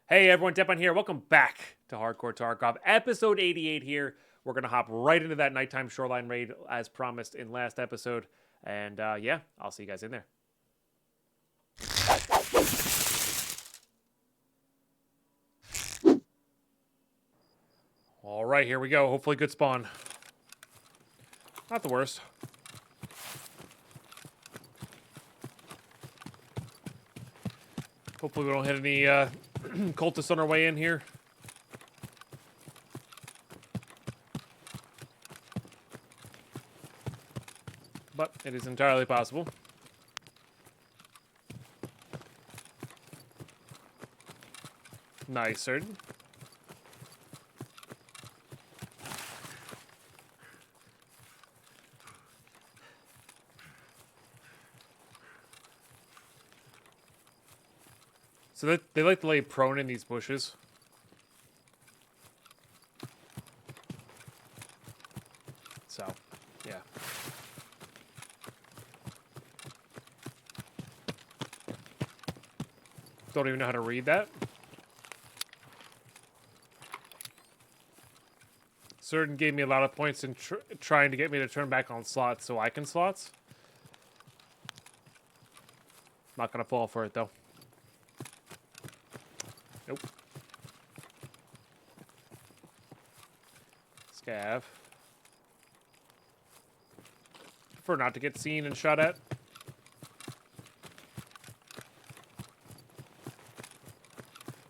Hey everyone, Depan here. Welcome back to Hardcore Tarkov. Episode 88 here. We're going to hop right into that nighttime shoreline raid as promised in last episode. And yeah, I'll see you guys in there. All right, here we go. Hopefully good spawn. Not the worst. Hopefully we don't hit any cultists on our way in here. But it is entirely possible. Nice, sir. So they like to lay prone in these bushes. So, yeah. Don't even know how to read that. Certain gave me a lot of points in trying to get me to turn back on slots so I can slots. Not gonna fall for it though. Nope. Scav. Prefer not to get seen and shot at.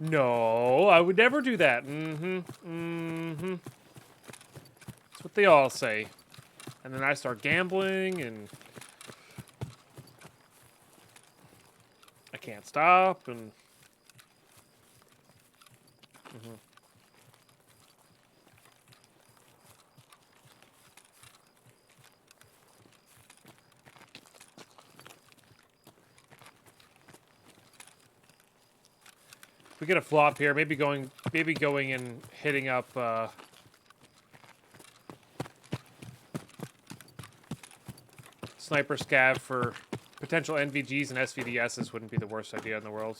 No, I would never do that. That's what they all say. And then I start gambling and I can't stop and we get a flop here. Maybe going and hitting up sniper scav for potential NVGs and SVDSs wouldn't be the worst idea in the world.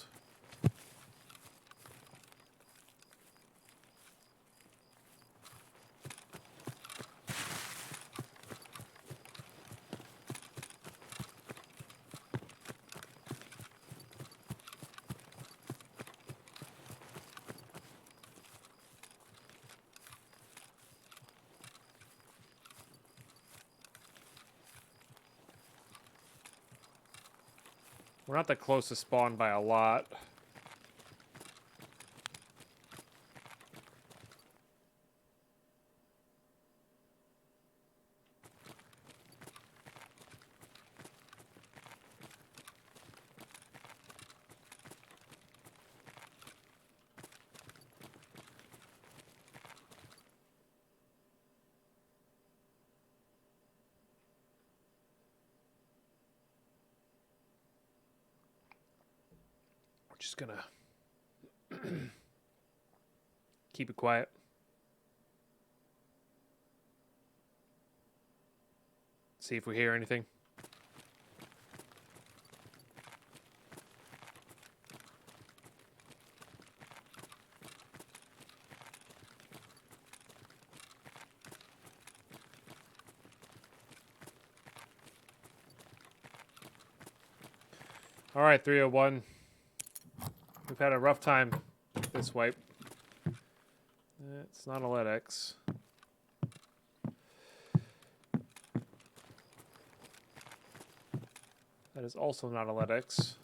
We're not the closest spawn by a lot. Just gonna keep it quiet. See if we hear anything. All right, 301. We've had a rough time this wipe. It's not a LEDX. That is also not a LEDX.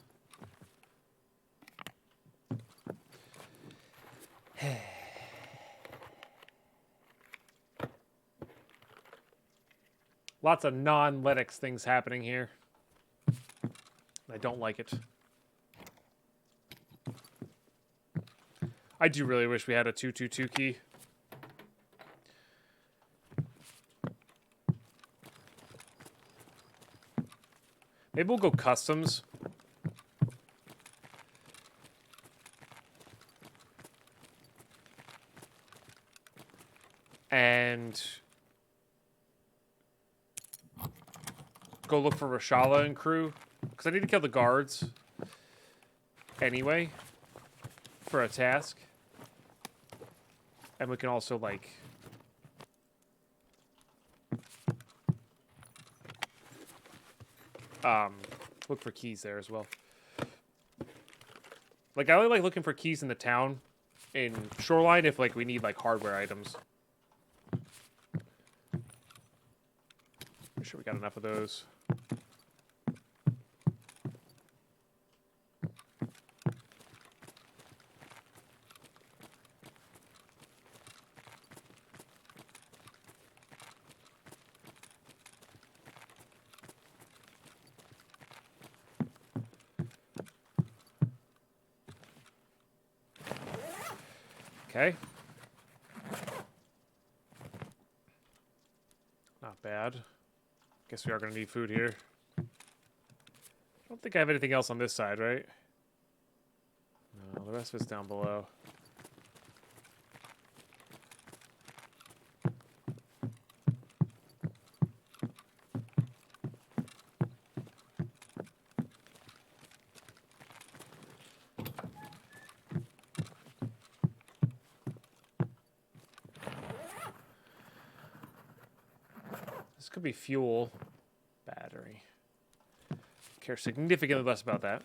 Lots of non-LEDX things happening here. I don't like it. I do really wish we had a 222 key. Maybe we'll go customs. And go look for Rashala and crew. Because I need to kill the guards. Anyway. for a task. And we can also, like... look for keys there as well. Like, I only like looking for keys in the town in Shoreline if, like, we need, like, hardware items. Make sure we got enough of those. Okay. Not bad. Guess we are going to need food here. I don't think I have anything else on this side, right? No, the rest of it's down below. This could be fuel. Battery. Care significantly less about that.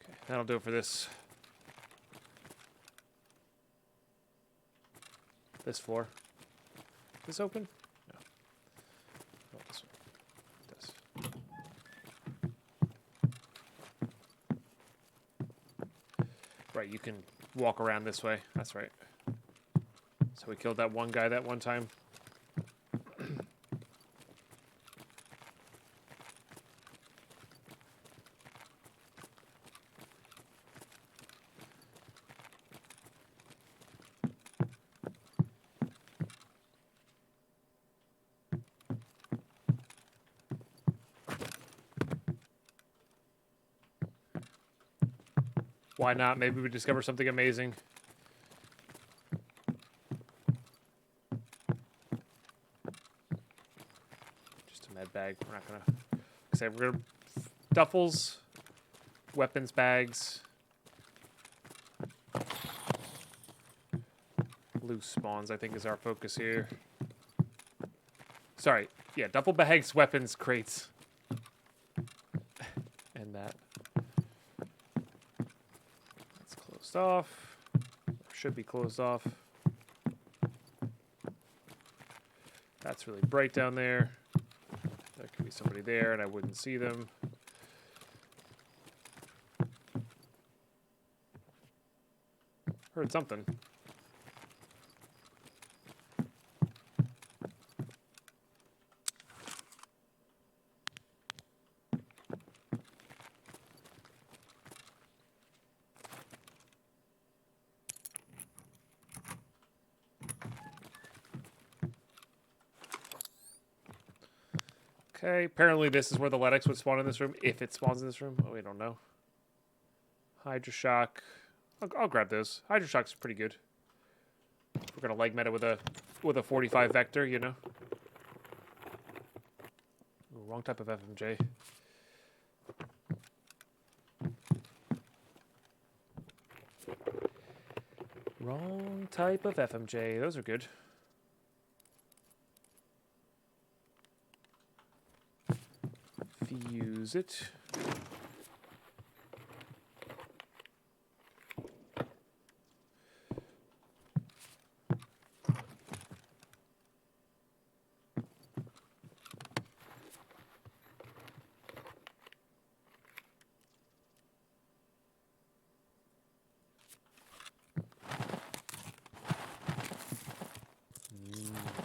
Okay, that'll do it for this. This floor. Is this open? No. Oh, this one. This. Right, you can walk around this way. That's right. So we killed that one guy that one time. Why not? Maybe we discover something amazing. Just a med bag. We're not gonna say we're gonna duffels, weapons bags, loose spawns. I think is our focus here. Sorry, yeah, duffel bags, weapons, crates, and that. Off. Should be closed off. That's really bright down there. There could be somebody there and I wouldn't see them. Heard something. Okay, apparently this is where the Ledex would spawn in this room, if it spawns in this room. Oh, we don't know. Hydroshock. I'll grab those. Hydroshock's pretty good. We're gonna leg meta with a 45 vector, you know. Ooh, wrong type of FMJ. Wrong type of FMJ. Those are good. Use it.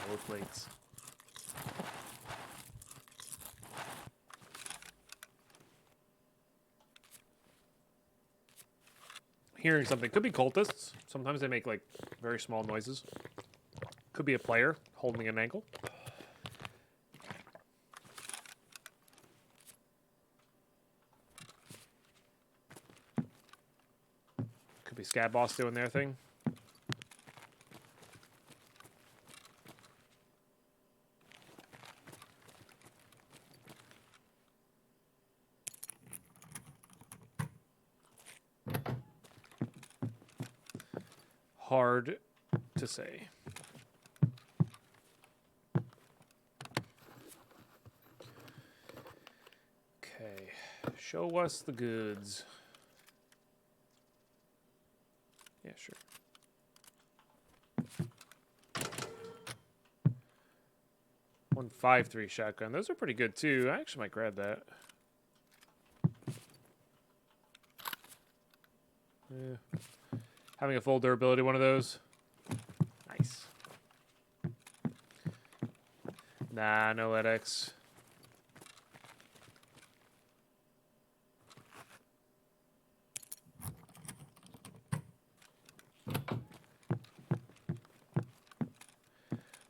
Old plates. Hearing something. Could be cultists. Sometimes they make, like, very small noises. Could be a player holding an ankle. Could be Scat Boss doing their thing. Hard to say. Okay, show us the goods. Yeah, sure. .153 shotgun. Those are pretty good too. I actually might grab that. Yeah. Having a full durability one of those. Nice. Nah, no LEDX.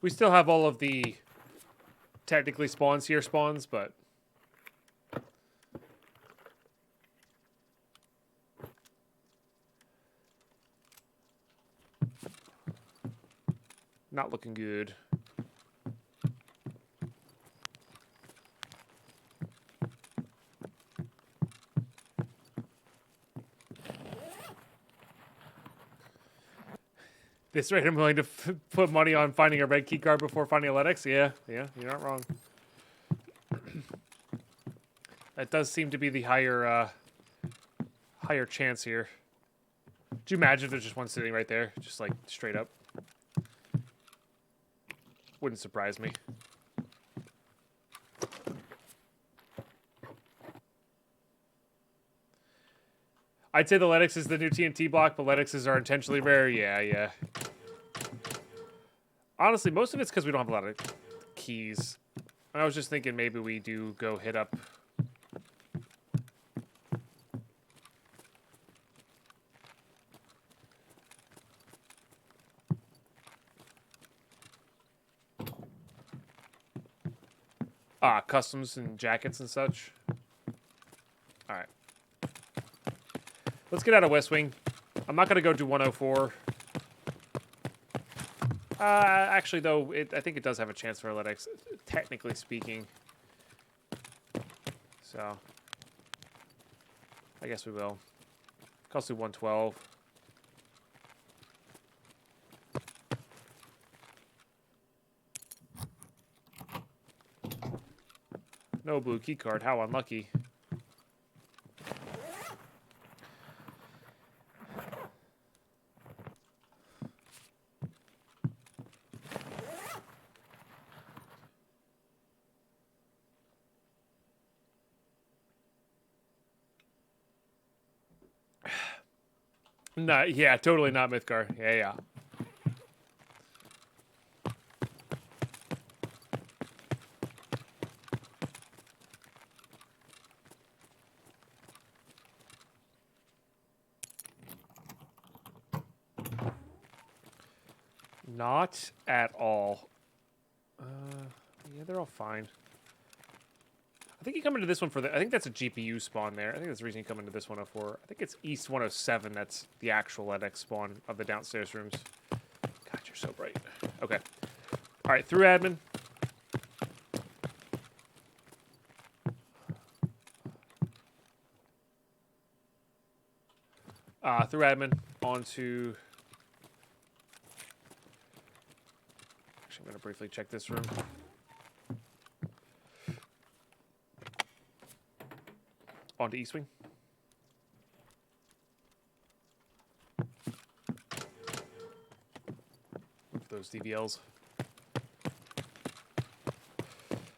We still have all of the technically spawns here spawns, but not looking good. This rate, I'm willing to put money on finding a red key card before finding a LEDX. Yeah, you're not wrong. That does seem to be the higher chance here. Do you imagine there's just one sitting right there, just like straight up? Wouldn't surprise me. I'd say the LEDX is the new TNT block, but LEDXs are intentionally rare. Yeah. Honestly, most of it's because we don't have a lot of keys. I was just thinking maybe we do go hit up. Customs and jackets and such. All right. Let's get out of West Wing. I'm not going to go do 104. Actually, though, I think it does have a chance for LEDX, technically speaking. So, I guess we will. Cost you 112. No blue key card. How unlucky. No, yeah, totally not Mythgar. Yeah. Not at all. Yeah, they're all fine. I think you come into this one for the... I think that's a GPU spawn there. I think that's the reason you come into this 104. I think it's East 107 that's the actual LEDX spawn of the downstairs rooms. God, you're so bright. Okay. All right, through admin. Through admin onto... Actually, I'm going to briefly check this room. Onto East Wing. Look at those DVLs. I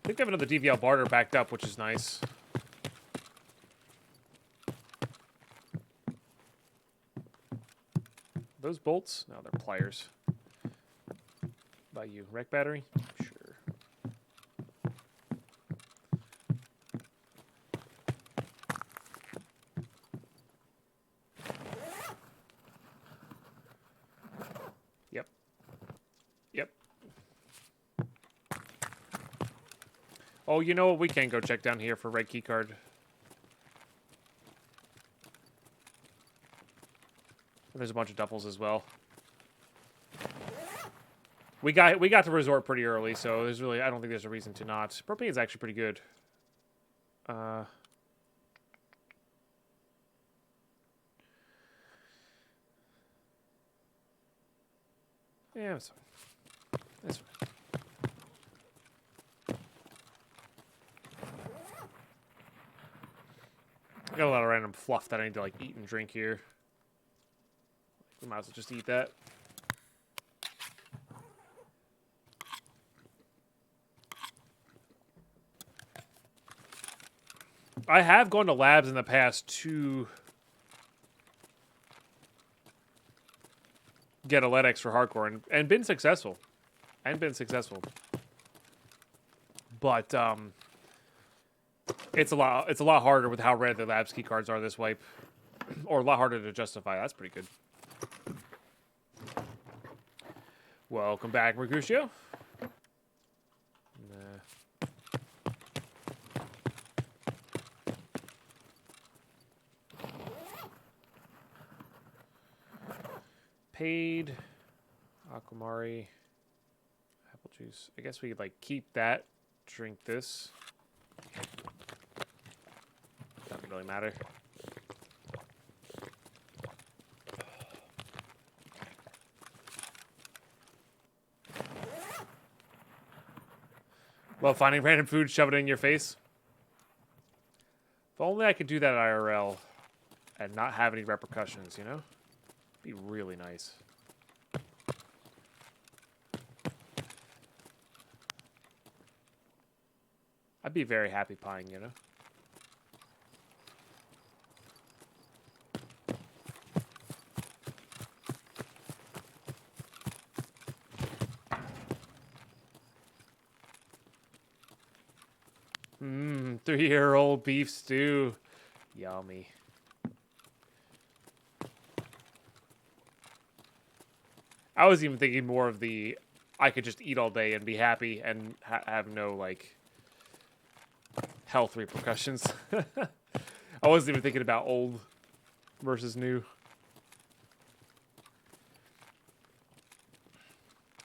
think they have another DVL barter backed up, which is nice. Those bolts? No, they're pliers. By you. Wreck battery? Sure. Yep. Oh, you know what? We can go check down here for red key card. There's a bunch of duffels as well. We got to resort pretty early, so there's really I don't think there's a reason to not. Propane is actually pretty good. Yeah, it's fine. That's fine. I got a lot of random fluff that I need to like eat and drink here. We might as well just eat that. I have gone to labs in the past to get Atletics for hardcore and been successful. But it's a lot harder with how rare the labs key cards are this wipe. Or a lot harder to justify. That's pretty good. Welcome back, Mercutio. Paid. Aquamari. Apple juice. I guess we could, like, keep that. Drink this. Doesn't really matter. Well, finding random food, shove it in your face. If only I could do that IRL and not have any repercussions, you know? Be really nice. I'd be very happy pieing, you know? Mmm, 3-year-old beef stew. Yummy. I was even thinking more of the, I could just eat all day and be happy and have no, like, health repercussions. I wasn't even thinking about old versus new.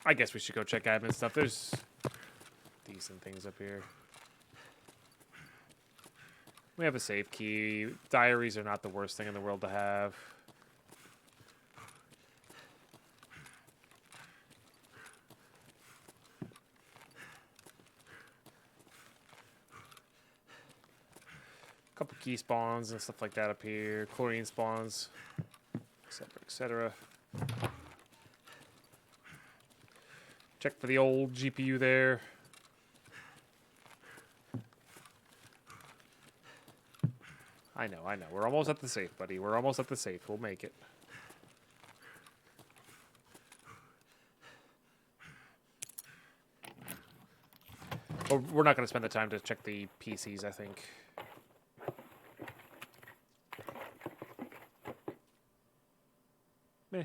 I guess we should go check admin stuff. There's decent things up here. We have a safe key. Diaries are not the worst thing in the world to have. Couple key spawns and stuff like that up here. Chlorine spawns, etc., etc. Check for the old GPU there. I know. We're almost at the safe, buddy. We're almost at the safe. We'll make it. Well, we're not going to spend the time to check the PCs, I think. Meh.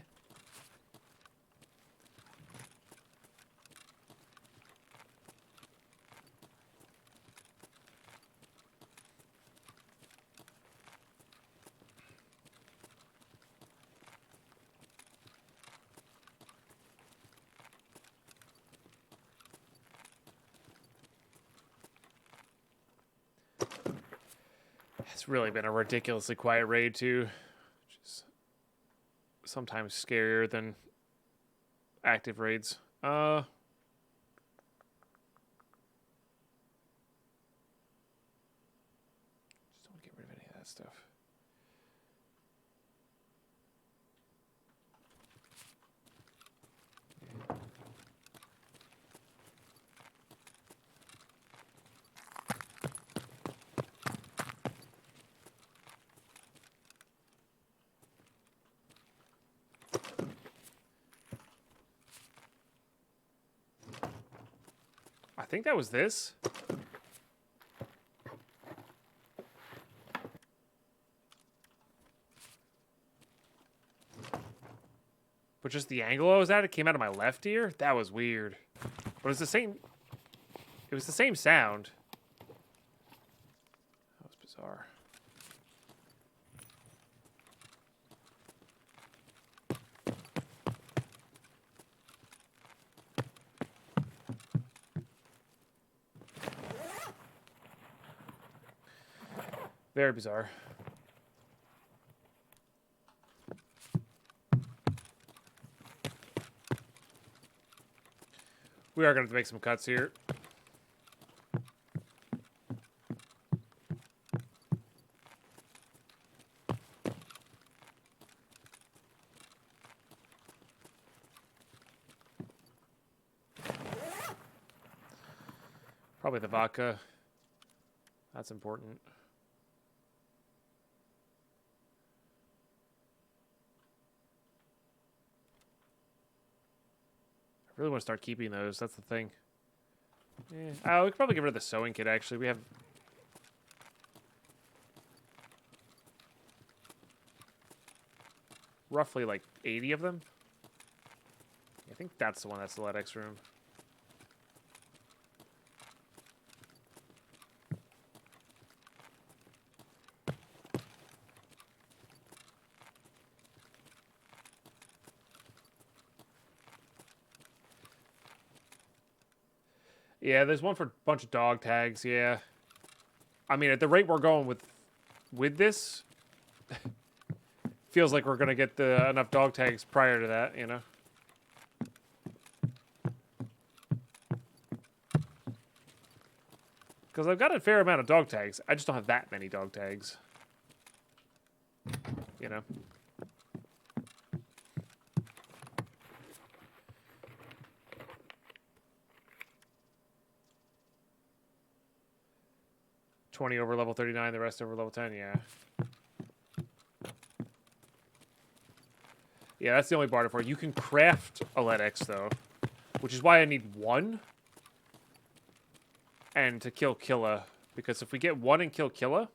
It's really been a ridiculously quiet raid, too. Which is sometimes scarier than active raids. Just don't want to get rid of any of that stuff. I think that was this. But just the angle I was at, it came out of my left ear? That was weird. But it was the same... It was the same sound. That was bizarre. Very bizarre. We are going to have to make some cuts here. Probably the vodka. That's important. I really want to start keeping those. That's the thing. Yeah. Oh, we could probably get rid of the sewing kit, actually. We have... roughly, like, 80 of them. I think that's the one that's the LEDX room. Yeah, there's one for a bunch of dog tags, yeah. I mean, at the rate we're going with this, feels like we're going to get enough dog tags prior to that, you know? Because I've got a fair amount of dog tags. I just don't have that many dog tags. You know? $20 over level 39, the rest over level 10, yeah. Yeah, that's the only barter for it. You can craft a LEDX, though, which is why I need one. And to kill Killa, because if we get one and kill Killa,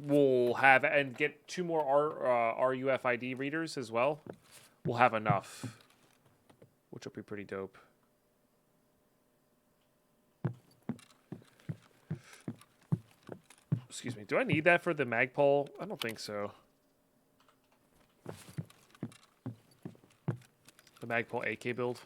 we'll have and get 2 more RUFID readers as well. We'll have enough, which will be pretty dope. Excuse me. Do I need that for the Magpul? I don't think so. The Magpul AK build.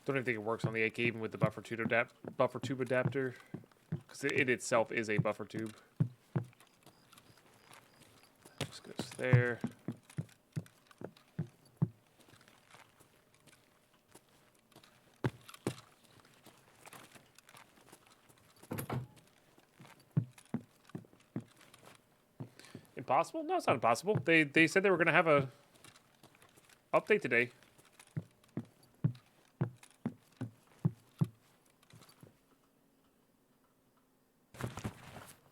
Don't even think it works on the AK even with the buffer tube adapter, because it itself is a buffer tube. Just goes there. Impossible? No, it's not impossible. They said they were going to have a update today.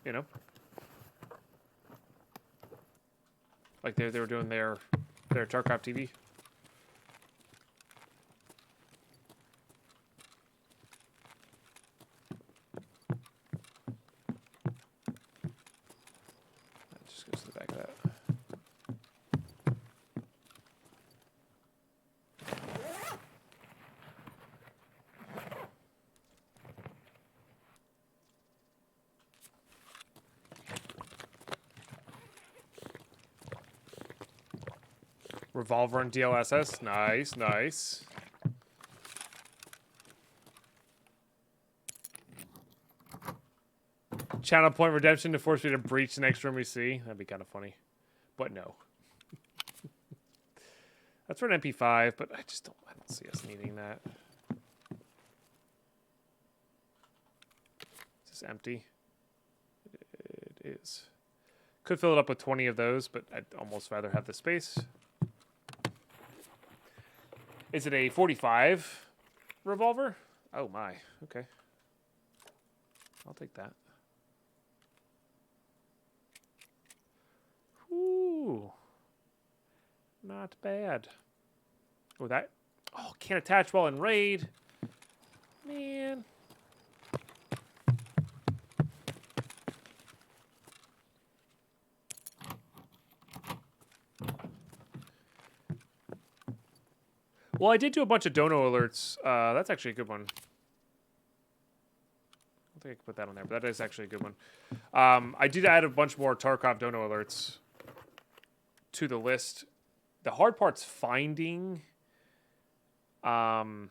You know, like they were doing their Tarkov TV. That just goes to the back of that. Revolver and DLSS. Nice, nice. Channel point redemption to force me to breach the next room we see. That'd be kind of funny. But no. That's for an MP5, but I don't see us needing that. Is this empty? It is. Could fill it up with 20 of those, but I'd almost rather have the space. Is it a 45 revolver? Oh my, okay. I'll take that. Ooh. Not bad. Oh, that. Oh, can't attach while in raid. Man. Well, I did do a bunch of dono alerts. That's actually a good one. I don't think I can put that on there, but that is actually a good one. I did add a bunch more Tarkov dono alerts to the list. The hard part's finding finding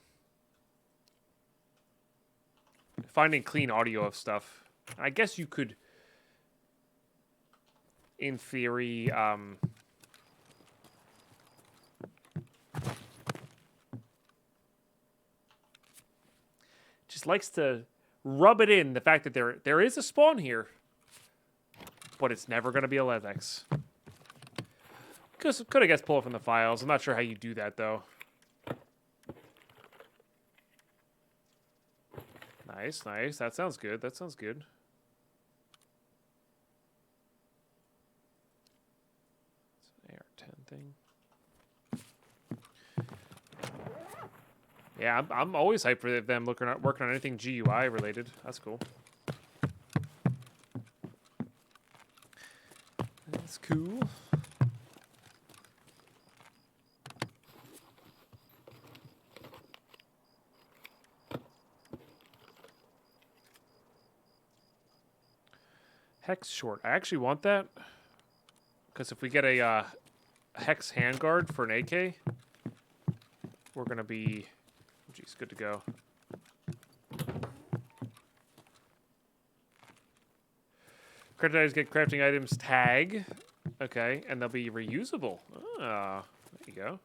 clean audio of stuff. I guess you could, in theory, just likes to rub it in, the fact that there is a spawn here, but it's never going to be a Levex. Could, I guess, pull it from the files. I'm not sure how you do that, though. Nice, nice. That sounds good. That sounds good. It's an AR-10 thing. Yeah, I'm always hyped for them working on anything GUI related. That's cool. That's cool. Hex short. I actually want that. Because if we get a Hex handguard for an AK, we're going to be... Geez, good to go. Crafting items get crafting items tag. Okay, and they'll be reusable. Ah, there you go.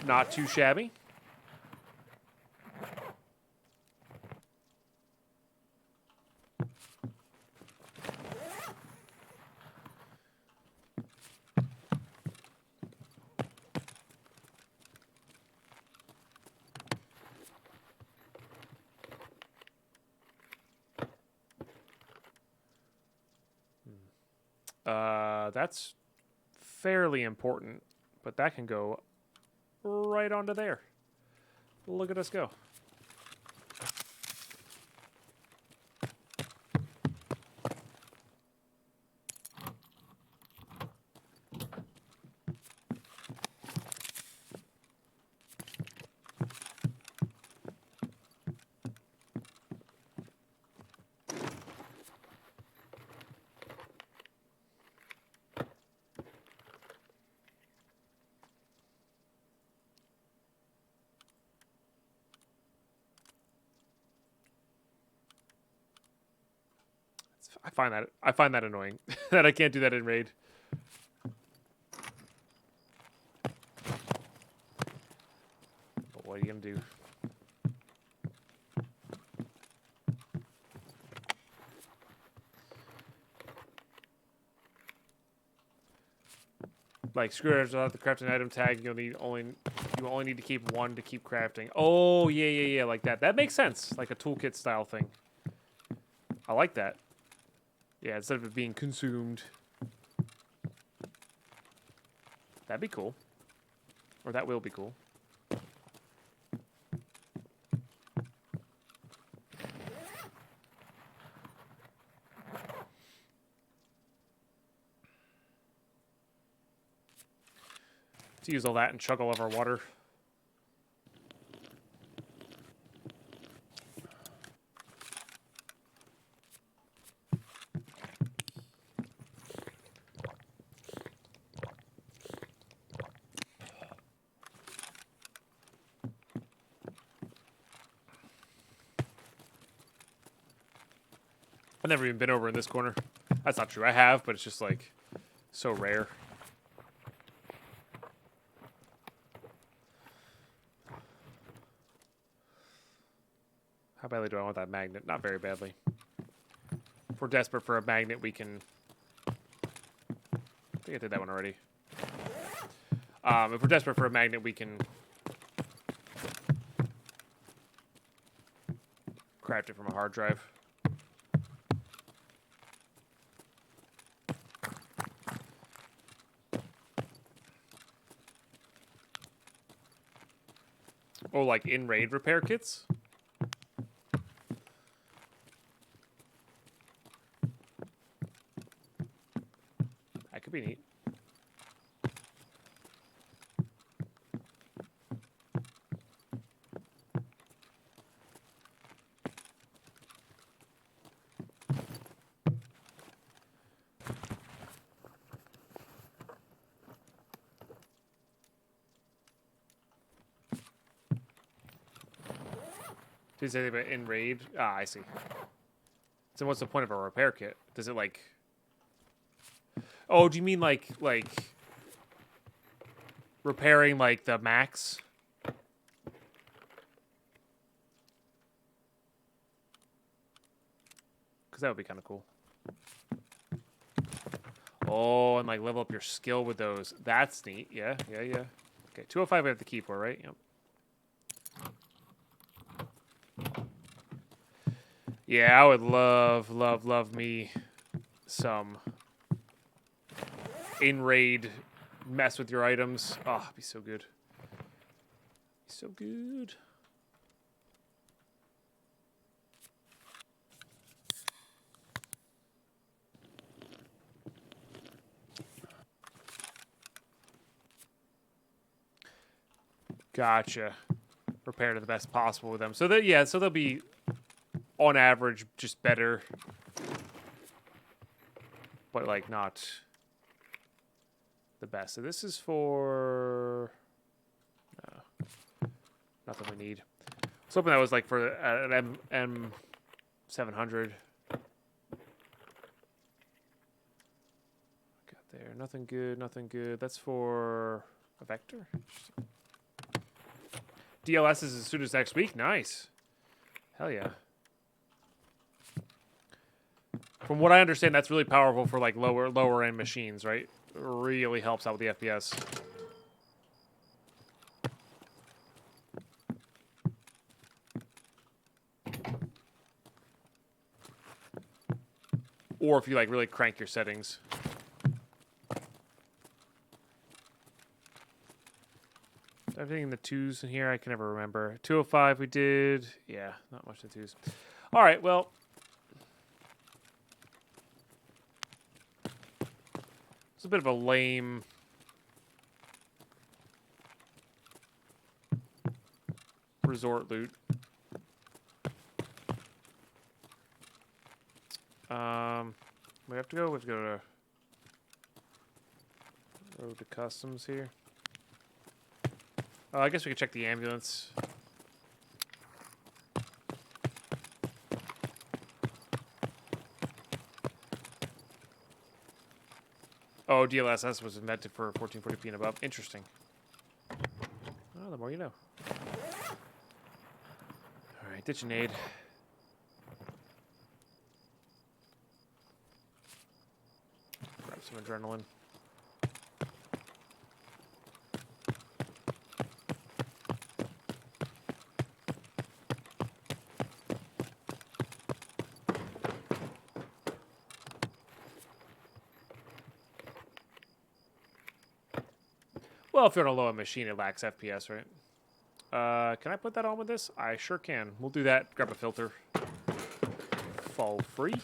Not too shabby. That's fairly important, but that can go right onto there. Look at us go. I find that annoying that I can't do that in raid. But what are you gonna do? Like screwdrivers without the crafting item tag, you only need to keep one to keep crafting. Oh yeah, like that. That makes sense. Like a toolkit style thing. I like that. Yeah, instead of it being consumed. That'd be cool. Or that will be cool. To use all that and chug all of our water. I've never even been over in this corner. That's not true. I have, but it's just like so rare. How badly do I want that magnet? Not very badly. If we're desperate for a magnet, we can... I think I did that one already. If we're desperate for a magnet, we can... craft it from a hard drive. Oh, like in-raid repair kits? be neat. Did you say anything about in raid? Ah, I see. So what's the point of a repair kit? Does it like... Oh, do you mean like repairing like the max? Because that would be kind of cool. Oh, and like level up your skill with those. That's neat. Yeah, yeah, yeah. Okay, 205 we have the key for, right? Yep. Yeah, I would love me some in-raid mess with your items. Oh, it'd be so good. Be so good. Gotcha. Repair to the best possible with them. So that, yeah, so they'll be on average just better, but like not the best. So this is for nothing we need. I was hoping that was like for an M700. Got there. Nothing good. Nothing good. That's for a vector. DLS is as soon as next week. Nice. Hell yeah. From what I understand, that's really powerful for like lower end machines, right? It really helps out with the FPS. Or if you like really crank your settings. Everything in the twos in here, I can never remember. 205 we did. Yeah, not much in the twos. All right, well. It's a bit of a lame resort loot. We have to go to road to customs here. I guess we could check the ambulance. Oh, DLSS was invented for 1440p and above. Interesting. Oh, the more you know. All right, ditch and aid. Grab some adrenaline. Well, if you're on a low-end machine, it lacks FPS, right? Can I put that on with this? I sure can. We'll do that. Grab a filter. Fall free.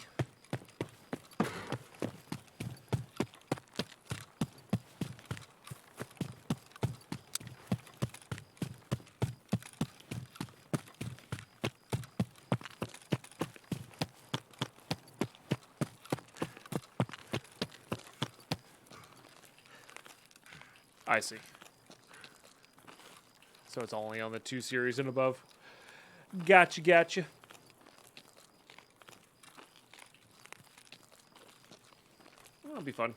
I see. So it's only on the 2 series and above. Gotcha, gotcha. That'll be fun.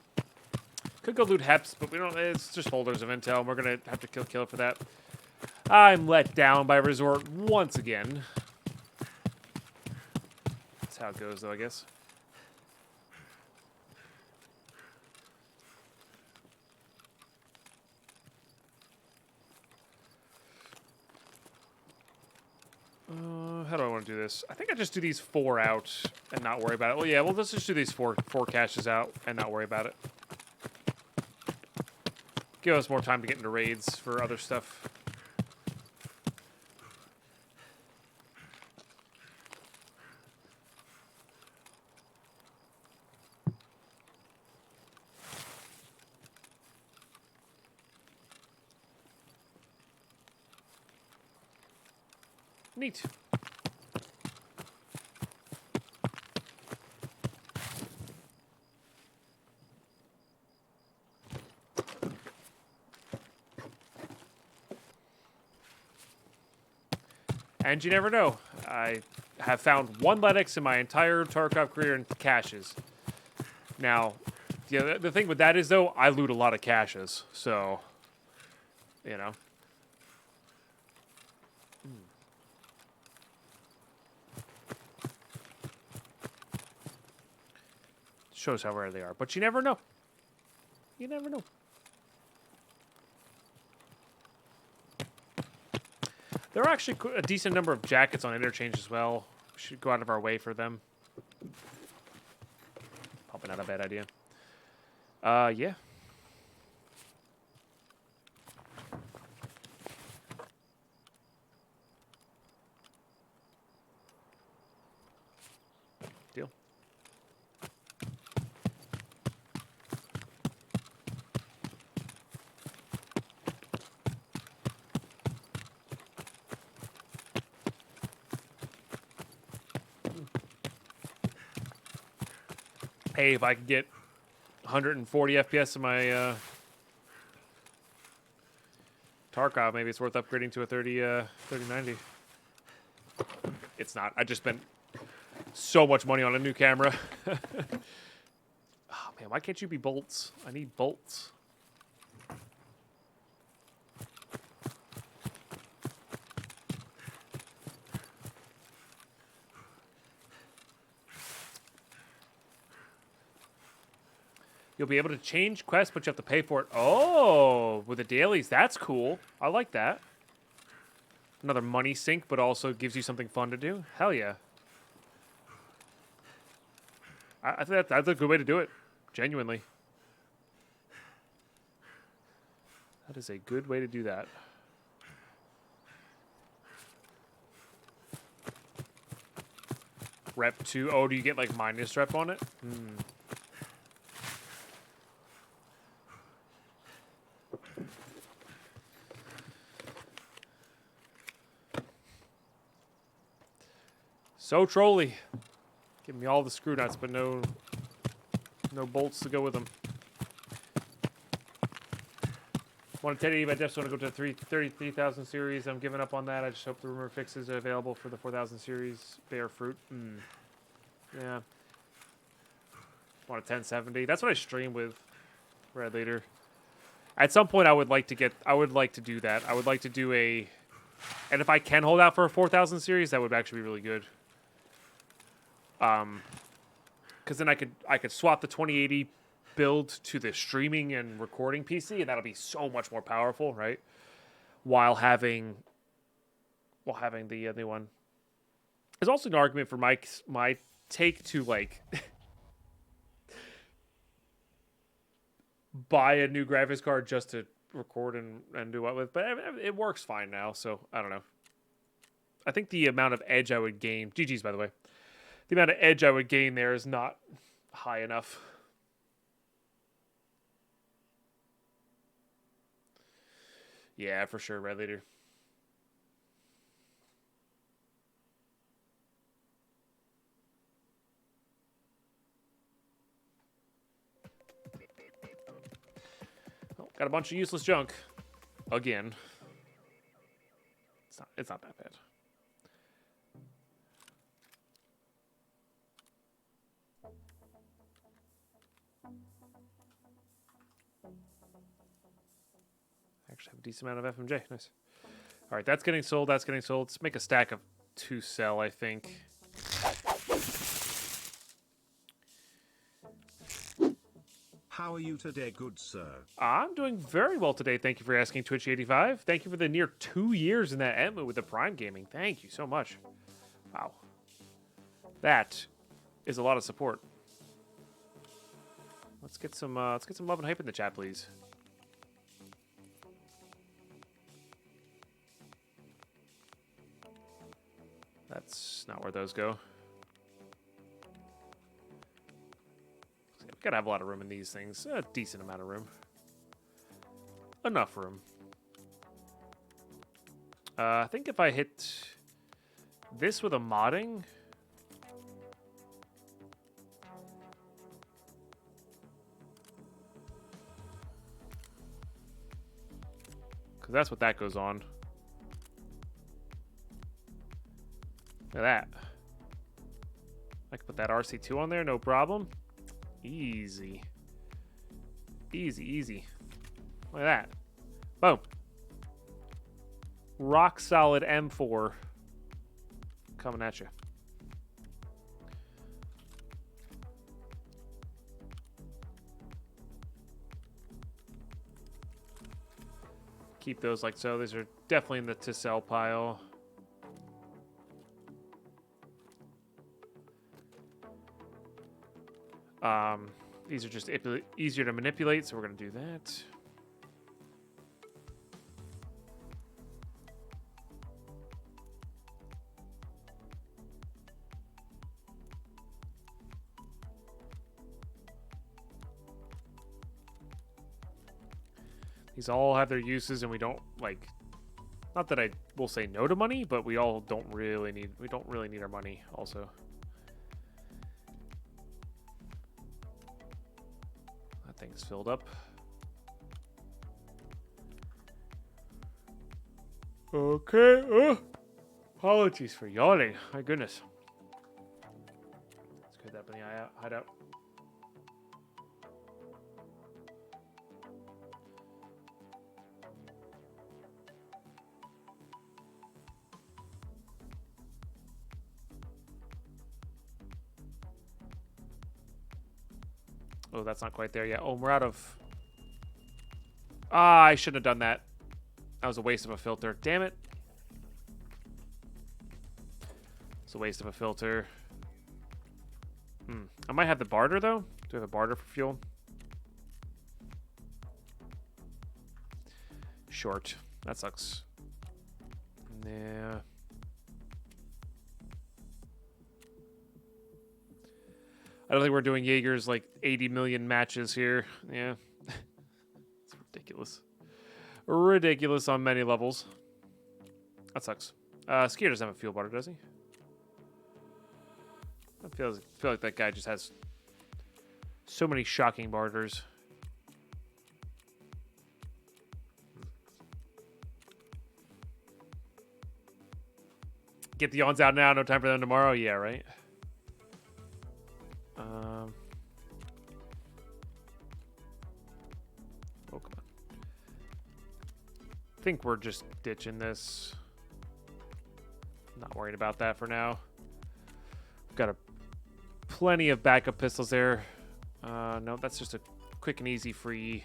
Could go loot Heps, but we don't. It's just folders of intel, and we're gonna have to kill it for that. I'm let down by Resort once again. That's how it goes, though, I guess. How do I want to do this? I think I just do these 4 out and not worry about it. Well, yeah, well, let's just do these four caches out and not worry about it. Give us more time to get into raids for other stuff. Neat. And you never know. I have found one Ledex in my entire Tarkov career in caches. Now, the thing with that is, though, I loot a lot of caches. So, you know. Shows how rare they are. But you never know. You never know. There are actually a decent number of jackets on interchange as well. We should go out of our way for them. Probably not a bad idea. Yeah. Deal. Hey, if I could get 140 FPS in my Tarkov, maybe it's worth upgrading to a 3090. It's not. I just spent so much money on a new camera. Oh, man, why can't you be bolts? I need bolts. You'll be able to change quests, but you have to pay for it. Oh, with the dailies. That's cool. I like that. Another money sink, but also gives you something fun to do. Hell yeah. I think that's a good way to do it. Genuinely. That is a good way to do that. Rep 2. Oh, do you get like minus rep on it? Hmm. So trolly. Give me all the screw nuts, but no bolts to go with them. Want to tell you, I just want to go to the 33,000 series. I'm giving up on that. I just hope the rumor fixes are available for the 4,000 series. Bear fruit. Yeah. Want a 1070. That's what I stream with Red Leader. At some point, I would like to do that. I would like to do a, and if I can hold out for a 4,000 series, that would actually be really good. Because then I could swap the 2080 build to the streaming and recording PC, and that'll be so much more powerful, right? While having the other one. There's also an argument for my take to like buy a new graphics card just to record and do what with, but it works fine now, so I don't know. I think the amount of edge I would gain, GG's by the way, the amount of edge I would gain there is not high enough. Yeah, for sure, Red Leader. Oh, got a bunch of useless junk. Again. It's not that bad. Actually have a decent amount of FMJ. Nice. All right, that's getting sold. That's getting sold. Let's make a stack of 2 sell, I think. How are you today, good sir? I'm doing very well today. Thank you for asking, Twitch85. Thank you for the near 2 years in that Emma with the Prime Gaming. Thank you so much. Wow. That is a lot of support. Let's get some love and hype in the chat, please. That's not where those go. We gotta have a lot of room in these things. A decent amount of room. Enough room. I think if I hit This with a modding? Because that's what that goes on. Look at that. I can put that RC2 on there, no problem. Easy. Easy, easy. Look at that. Boom. Rock solid M4 coming at you. Keep those like so. These are definitely in the to sell pile. These are just easier to manipulate, so we're going to do that. These all have their uses, and we don't like. Not that I will say no to money, but we all don't really need. We don't really need our money. Also, that thing's filled up. Okay. Apologies for yawning. My goodness. Let's get that up in the hideout. Oh, that's not quite there yet. Oh, we're out of... Ah, I shouldn't have done that. That was a waste of a filter. Damn it. It's a waste of a filter. I might have the barter, though. Do we have a barter for fuel? Short. That sucks. Yeah. I don't think we're doing Jaeger's like 80 million matches here. Yeah. It's ridiculous. Ridiculous on many levels. That sucks. Skier doesn't have a fuel barter, does he? I feel like that guy just has so many shocking barters. Get the yawns out now. No time for them tomorrow. Yeah, right. Oh, come on. I think we're just ditching this. Not worried about that for now. We've got plenty of backup pistols there. No, that's just a quick and easy free.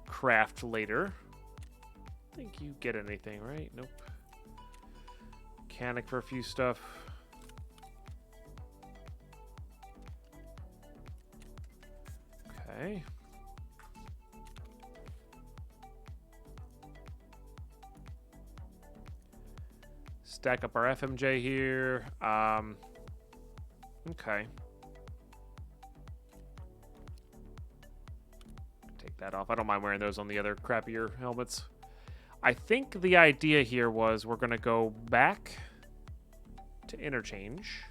Craft later. I think you get anything, right? Nope. Mechanic for a few stuff. Okay. Stack up our FMJ here. Okay. Take that off. I don't mind wearing those on the other crappier helmets. I think the idea here was we're going to go back to interchange.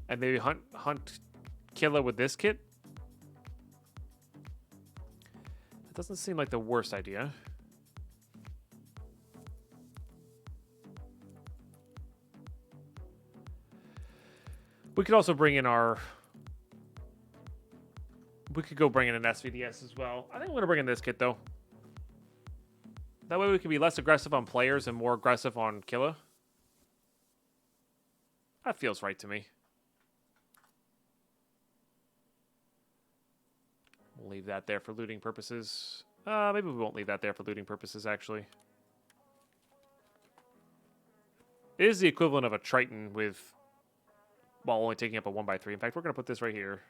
And maybe hunt Killa with this kit. That doesn't seem like the worst idea. We could also bring in our... We could go bring in an SVDS as well. I think I'm going to bring in this kit, though. That way we can be less aggressive on players and more aggressive on Killa. That feels right to me. We'll leave that there for looting purposes. Maybe we won't leave that there for looting purposes, actually. It is the equivalent of a Triton with... Well, only taking up a 1x3. In fact, we're going to put this right here.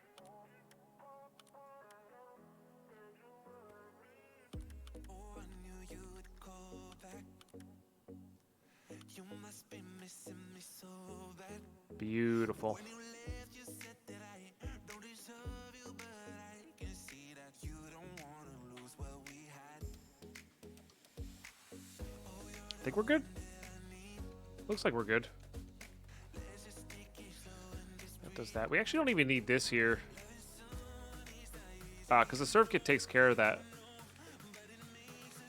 Beautiful. think we're good. Looks like we're good. That does that. We actually don't even need this here. Because the serve kit takes care of that.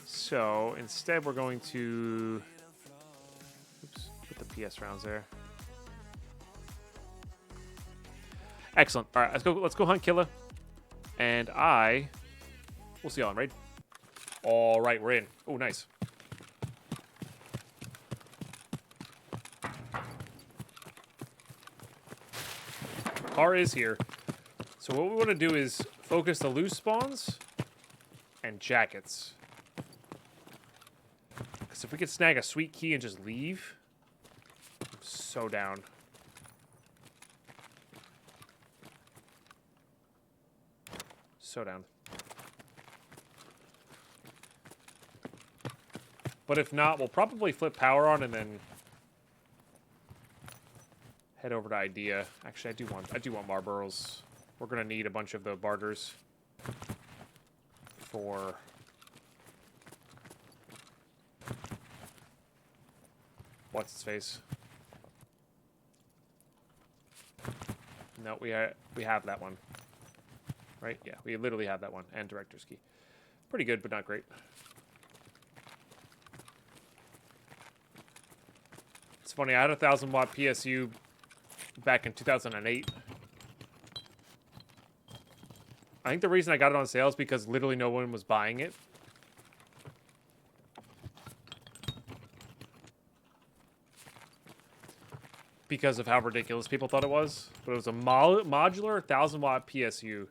So instead we're going to... Oops, put the PS rounds there. Excellent. All right, let's go hunt Killa. And we'll see you on raid. All right, we're in. Oh, nice. Car is here. So what we want to do is focus the loose spawns and jackets. Because if we could snag a sweet key and just leave, I'm so down. So down. But if not, we'll probably flip power on and then head over to Idea. Actually, I do want Marlboros. We're gonna need a bunch of the barters for what's its face. No, we have that one. Right? Yeah, we literally have that one. And Director's Key. Pretty good, but not great. It's funny, I had a 1000-watt PSU back in 2008. I think the reason I got it on sale is because literally no one was buying it. Because of how ridiculous people thought it was. But it was a modular 1000-watt PSU.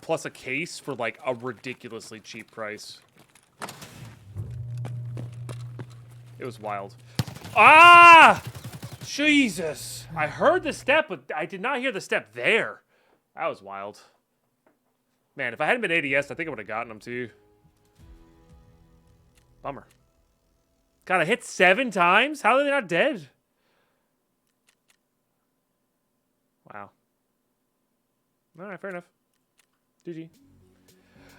Plus a case for like a ridiculously cheap price. It was wild. Ah! Jesus! I heard the step, but I did not hear the step there. That was wild. Man, if I hadn't been ADS, I think I would have gotten them too. Bummer. Got a hit 7 times? How are they not dead? Wow. Alright, fair enough. GG.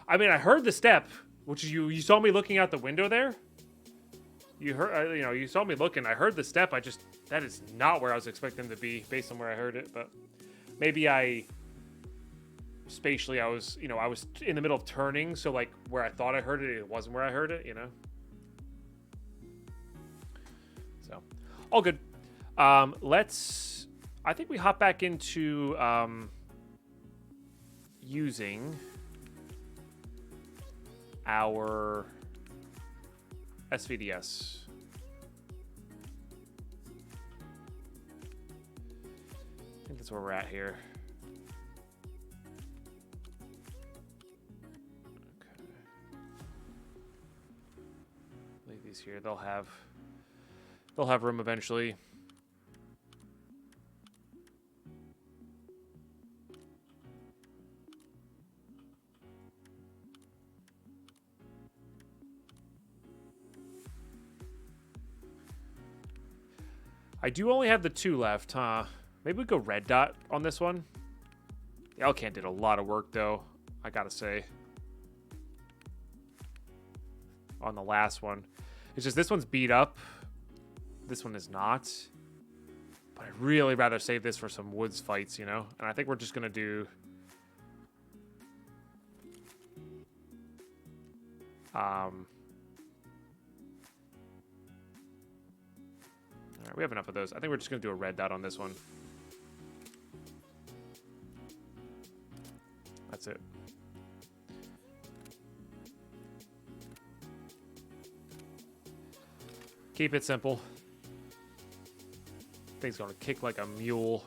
I mean, I heard the step, which is you saw me looking out the window there. You heard, you saw me looking. I heard the step. That is not where I was expecting to be based on where I heard it. But maybe spatially, I was in the middle of turning. So like where I thought I heard it, it wasn't where I heard it, So all good. I think we hop back into, using our SVDS. I think that's where we're at here. Okay. Leave these here. They'll have room eventually. I do only have the 2 left, huh? Maybe we go red dot on this one. The Elcan did a lot of work, though, I gotta say. On the last one. It's just this one's beat up. This one is not. But I'd really rather save this for some woods fights, And I think we're just gonna do... Alright, we have enough of those. I think we're just going to do a red dot on this one. That's it. Keep it simple. Thing's going to kick like a mule.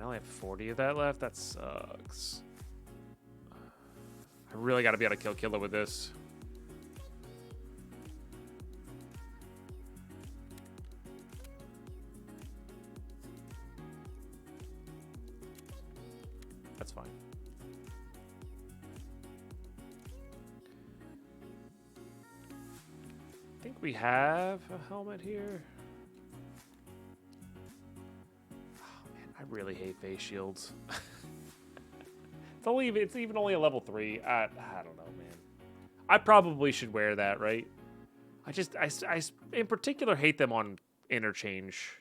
I only have 40 of that left. That sucks. I really got to be able to kill Killa with this. fine. I think we have a helmet here. Oh, man, I really hate face shields. It's even only a level 3. I don't know, man. I probably should wear that, right? I in particular hate them on interchange.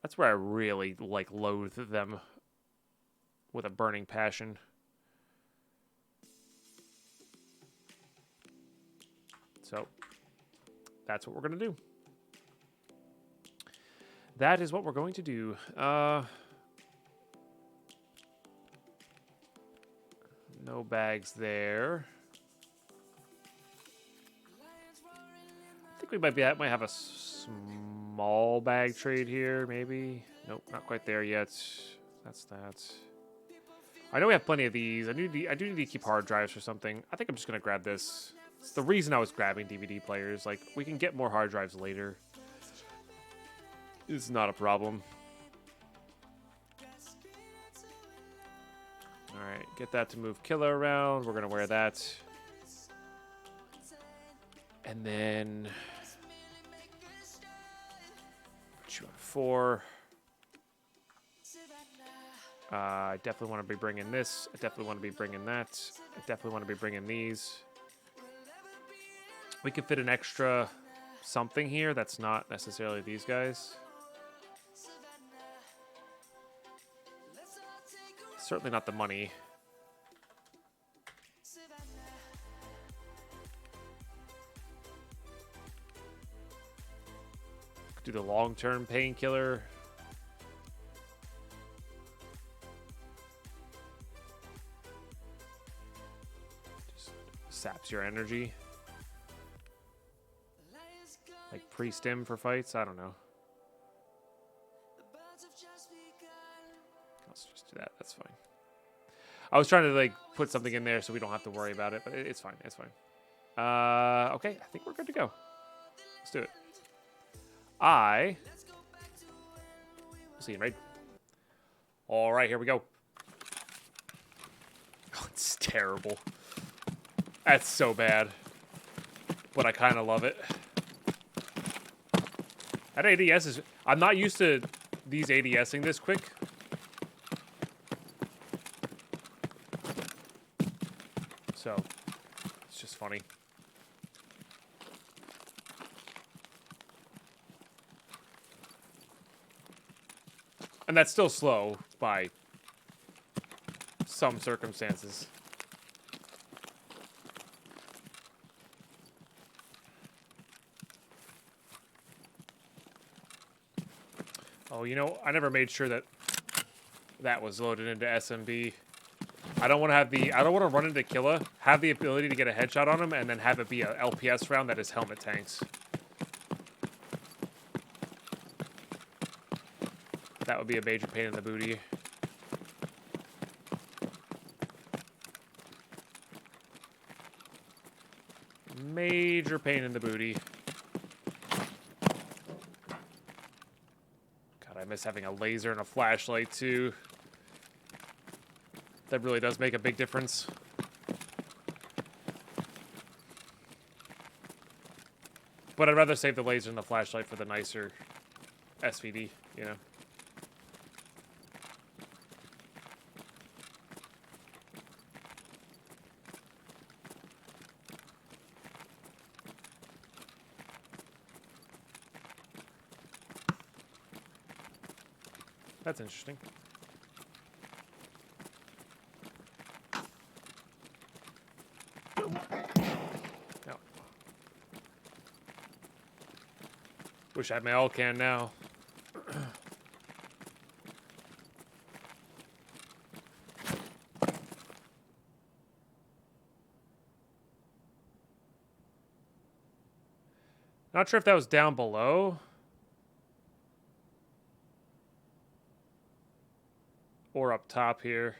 That's where I really like loathe them with a burning passion. So that's what we're gonna do. That is what we're going to do. No bags there. I think we might have a small bag trade here, maybe. Nope, not quite there yet. That's that. I know we have plenty of these. I do need to keep hard drives for something. I think I'm just gonna grab this. It's the reason I was grabbing DVD players. Like, we can get more hard drives later. It's not a problem. Alright, get that to move Killer around. We're gonna wear that. And then put you on 4. I definitely want to be bringing this. I definitely want to be bringing that. I definitely want to be bringing these. We could fit an extra something here that's not necessarily these guys. Certainly not the money. Could do the long-term painkiller. Just saps your energy. Like pre-stim for fights? I don't know. Let's just do that. That's fine. I was trying to like put something in there so we don't have to worry about it, but it's fine. It's fine. Okay, I think we're good to go. Let's do it. See you, right? All right, here we go. Oh, it's terrible. That's so bad. But I kind of love it. That ADS is... I'm not used to these ADSing this quick. So, it's just funny. And that's still slow by some circumstances. Oh, you know, I never made sure that that was loaded into SMB. I don't want to run into Killa, have the ability to get a headshot on him, and then have it be a LPS round that is helmet tanks. That would be a major pain in the booty. Major pain in the booty. God, I miss having a laser and a flashlight too. That really does make a big difference. But I'd rather save the laser and the flashlight for the nicer SVD, you know? That's interesting. No. Wish I had my all can now. Not sure if that was down below. Or up top here.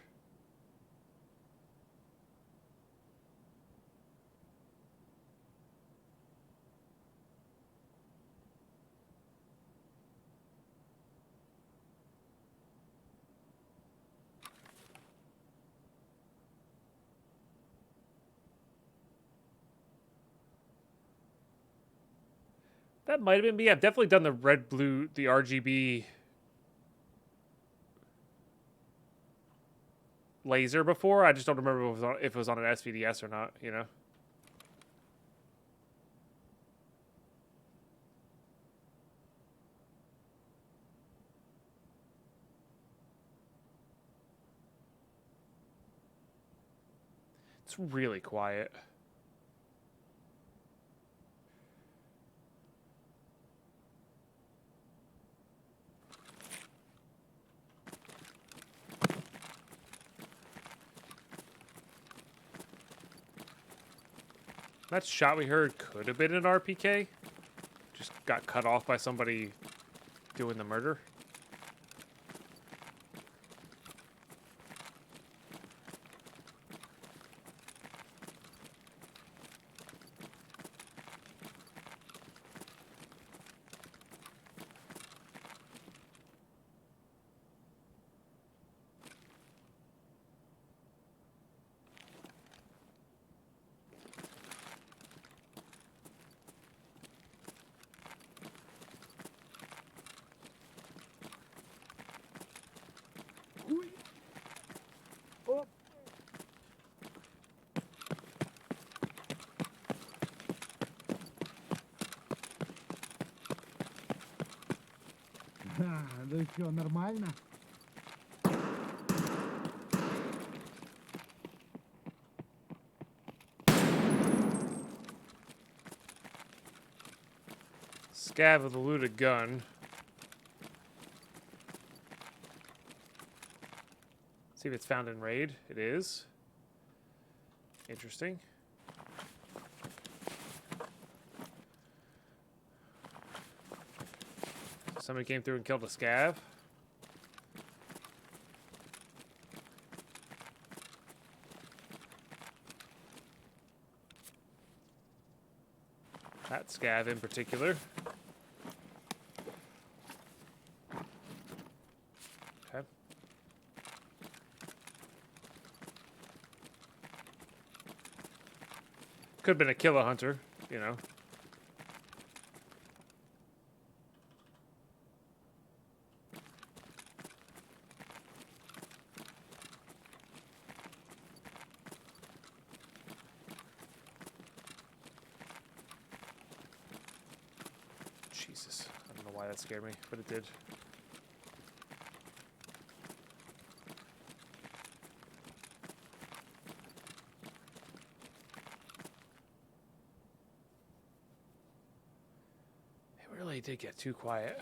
That might have been me. I've definitely done the red, blue, the RGB laser before. I just don't remember if it was on an SVDS or not, you know? It's really quiet. That shot we heard could have been an RPK. Just got cut off by somebody doing the murder. Да все нормально. Scav with a looted gun. See if it's found in raid. It is. Interesting. Somebody came through and killed a scav. That scav in particular. Okay. Could have been a killer hunter, you know. Jesus. I don't know why that scared me, but it did. It really did get too quiet.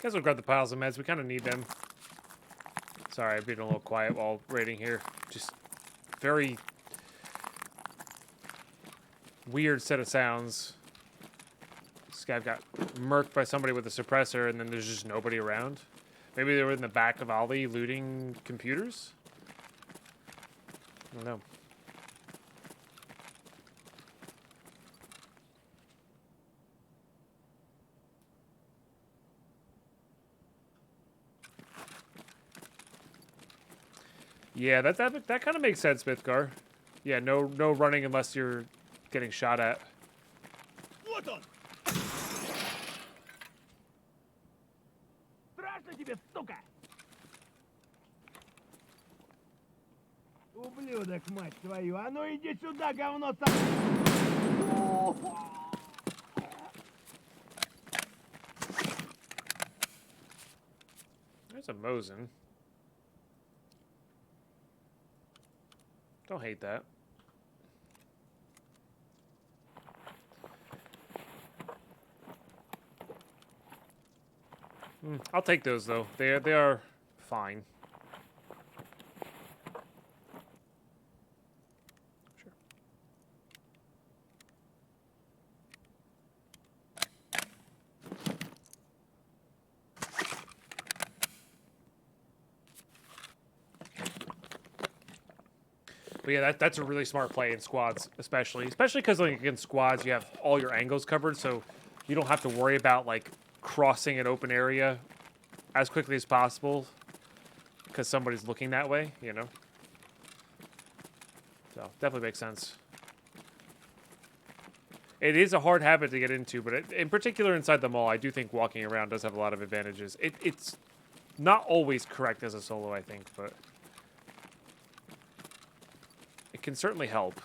Guess we'll grab the piles of meds. We kind of need them. Sorry, I've been a little quiet while raiding here. Just very weird set of sounds. This guy got murked by somebody with a suppressor, and then there's just nobody around. Maybe they were in the back of Ollie looting computers? I don't know. Yeah, that kind of makes sense, Mythgar. Yeah, no running unless you're getting shot at. Вот он! Страшно тебе, сука! Ублюдок, мать твою! А ну иди сюда, говно там! There's a Mosin. Don't hate that. I'll take those though. They are fine. Sure. But yeah, that's a really smart play in squads, especially because like against squads you have all your angles covered, so you don't have to worry about like crossing an open area as quickly as possible because somebody's looking that way, you know. So definitely makes sense. It is a hard habit to get into, but in particular inside the mall, I do think walking around does have a lot of advantages. It's not always correct as a solo, I think, but it can certainly help.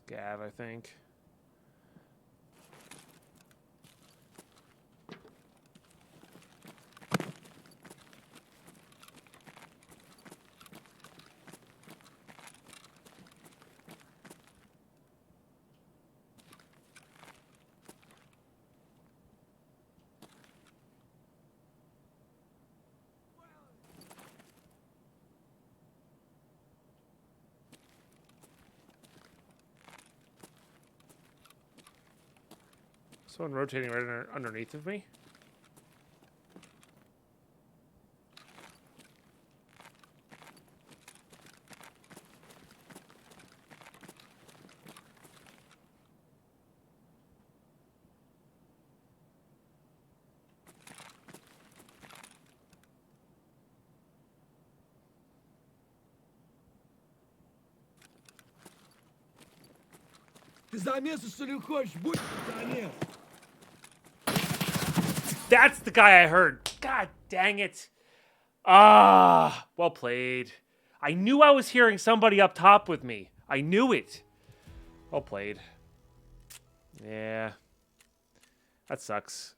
Scav, I think. Someone rotating right underneath of me. Ты замеса, что ли, хочешь? Будь замес! That's the guy I heard. God dang it. Ah, well played. I knew I was hearing somebody up top with me. I knew it. Well played. Yeah. That sucks.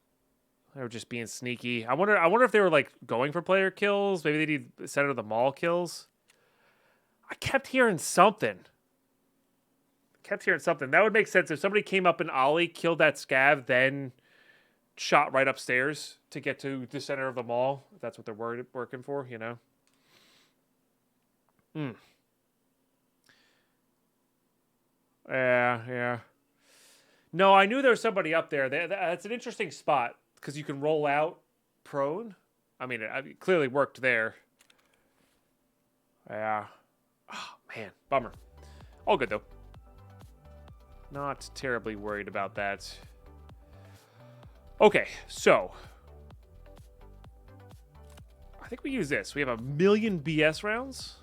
They were just being sneaky. I wonder if they were like going for player kills. Maybe they need center of the mall kills. I kept hearing something. That would make sense if somebody came up and Ollie killed that scav, then shot right upstairs to get to the center of the mall. If that's what they're working for, you know. Yeah. No, I knew there was somebody up there. That's an interesting spot because you can roll out prone. I mean, it clearly worked there. Yeah. Oh, man. Bummer. All good, though. Not terribly worried about that. Okay, so I think we use this. We have 1,000,000 BS rounds.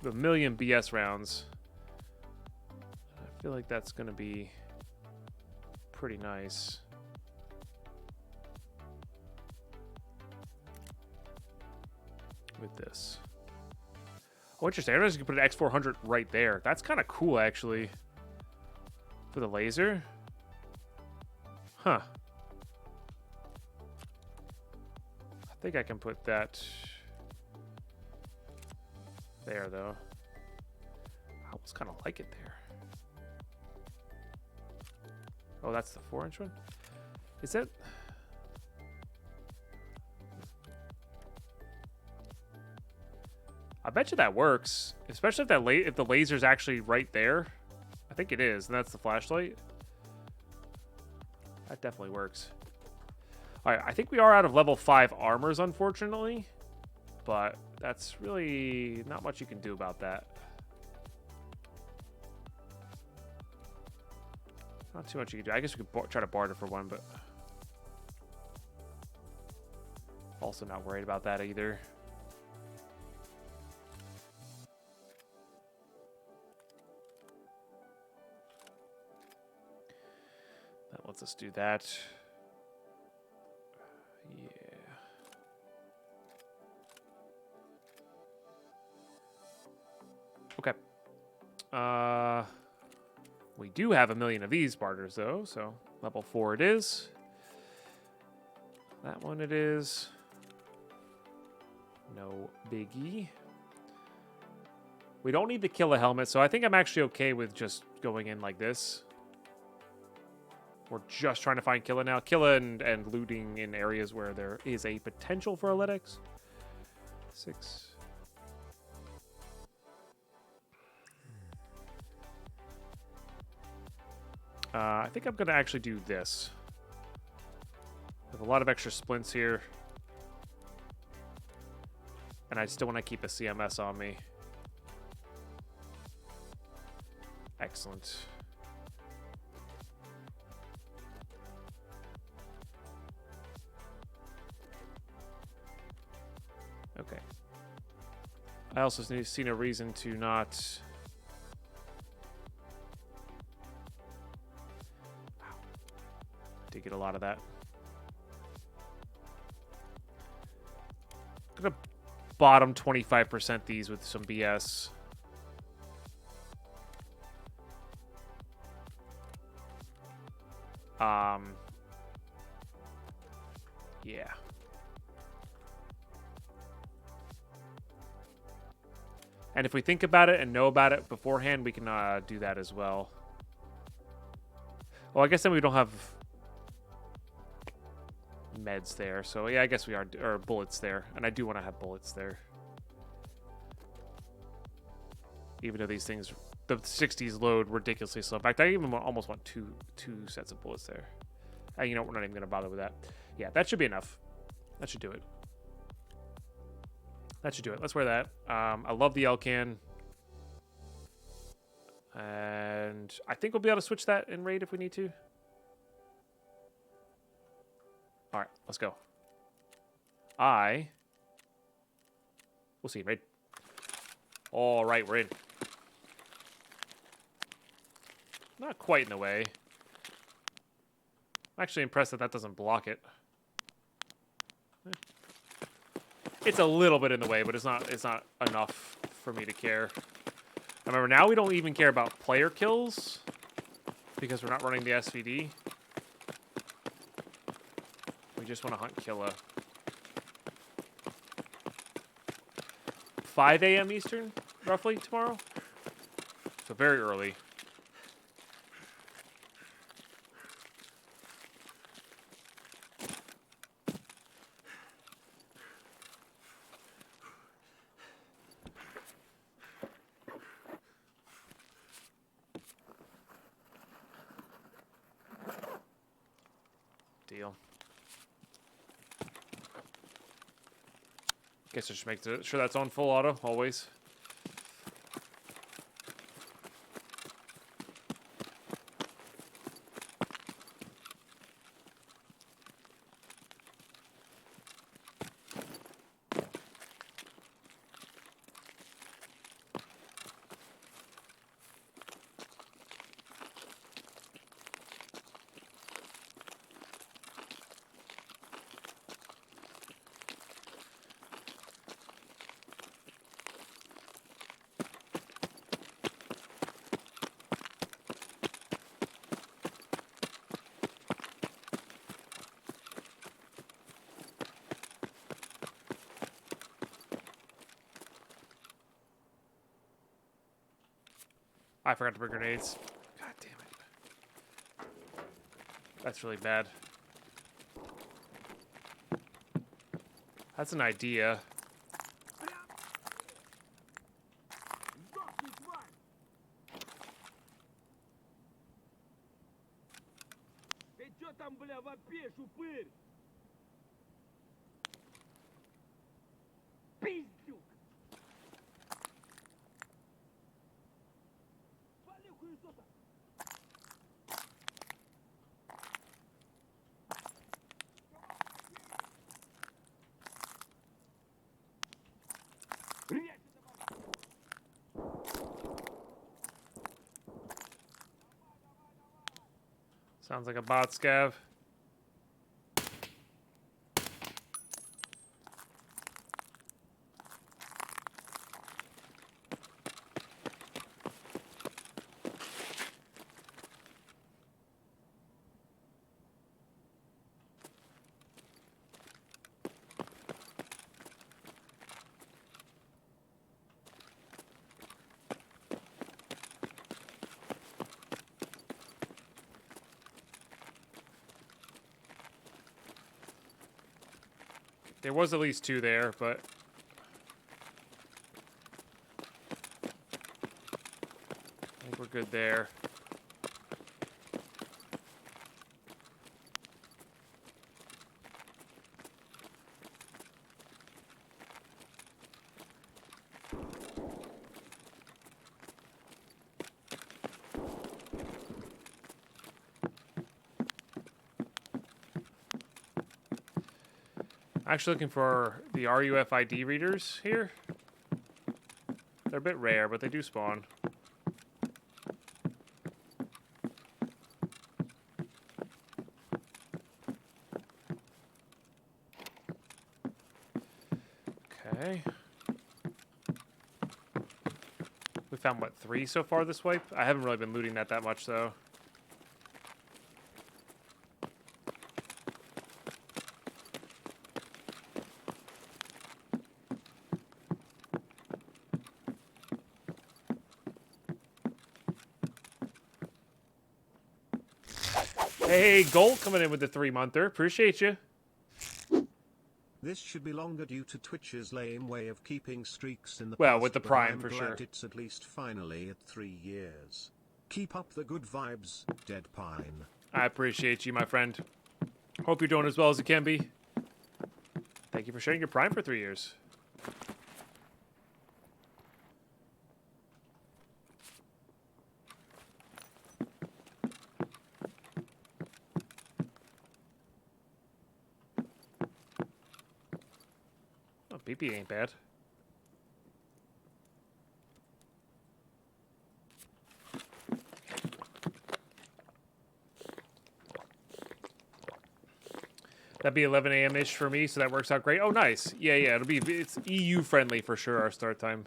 We have 1,000,000 BS rounds. I feel like that's going to be pretty nice. With this. Oh, interesting. I realized you can put an X400 right there. That's kind of cool, actually. For the laser. Huh. I think I can put that there, though. I almost kind of like it there. Oh, that's the 4-inch one? Is that... I bet you that works. Especially if that if the laser's actually right there. I think it is, and that's the flashlight. That definitely works. Alright, I think we are out of level 5 armors, unfortunately. But that's really not much you can do about that. Not too much you can do. I guess we could try to barter for one, but... Also not worried about that either. That lets us do that. Yeah. Okay. We do have 1 million of these barters, though, so level 4 it is. That one it is. No biggie. We don't need to kill a helmet, so I think I'm actually okay with just going in like this. We're just trying to find Killa now. Killa and looting in areas where there is a potential for Atletics. 6. I think I'm going to actually do this. I have a lot of extra splints here. And I still want to keep a CMS on me. Excellent. Okay. I also see no reason to not... Wow. Did get a lot of that. I'm gonna bottom 25% these with some BS. Yeah. And if we think about it and know about it beforehand, we can do that as well. Well, I guess then we don't have meds there. So, yeah, I guess we are, or bullets there. And I do want to have bullets there. Even though these things, the 60s load ridiculously slow. In fact, I even almost want two sets of bullets there. You know, we're not even going to bother with that. Yeah, that should be enough. That should do it. That should do it. Let's wear that. I love the L-can. And I think we'll be able to switch that in raid if we need to. All right, let's go. We'll see in raid. All right, we're in. Not quite in the way. I'm actually impressed that doesn't block it. It's a little bit in the way, but it's not enough for me to care. Remember, now we don't even care about player kills because we're not running the SVD. We just want to hunt Killa. 5 a.m. Eastern, roughly, tomorrow. So very early. Deal. Guess I should make sure that's on full auto, always. I forgot to bring grenades. God damn it. That's really bad. That's an idea. Сдохни, тварь! Ты чё там, бля, вопишь, упырь? Пиздюк! Вали хуесоса! Sounds like a bot scav. There was at least 2 there, but I think we're good there. Actually looking for the RUFID readers here. They're a bit rare, but they do spawn. Okay. We found, what, 3 so far this wipe? I haven't really been looting that much, though. Hey, Gold coming in with the 3-monther. Appreciate you. This should be longer due to Twitch's lame way of keeping streaks in the Well, past, with the but Prime, I'm for glad sure. It's at least finally at 3 years. Keep up the good vibes, Dead Pine. I appreciate you, my friend. Hope you're doing as well as you can be. Thank you for sharing your Prime for 3 years. Oh, BP ain't bad. That'd be 11 a.m.-ish for me, so that works out great. Oh, nice. Yeah, yeah, it's EU friendly for sure, our start time.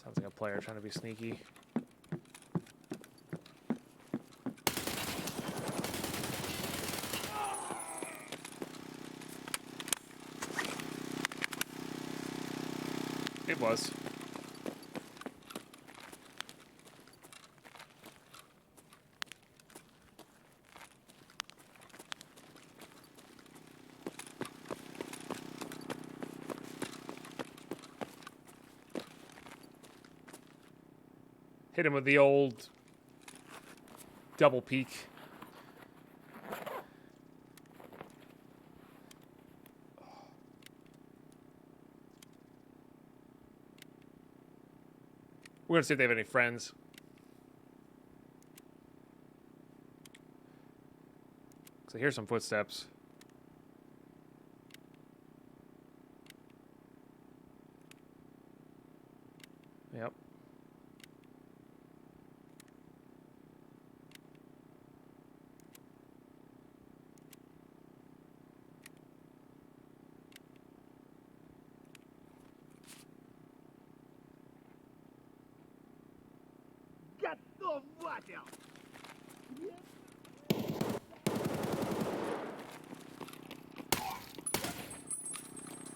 Sounds like a player trying to be sneaky. It was. Hit him with the old double peek. We're gonna see if they have any friends. So here's some footsteps. Yep.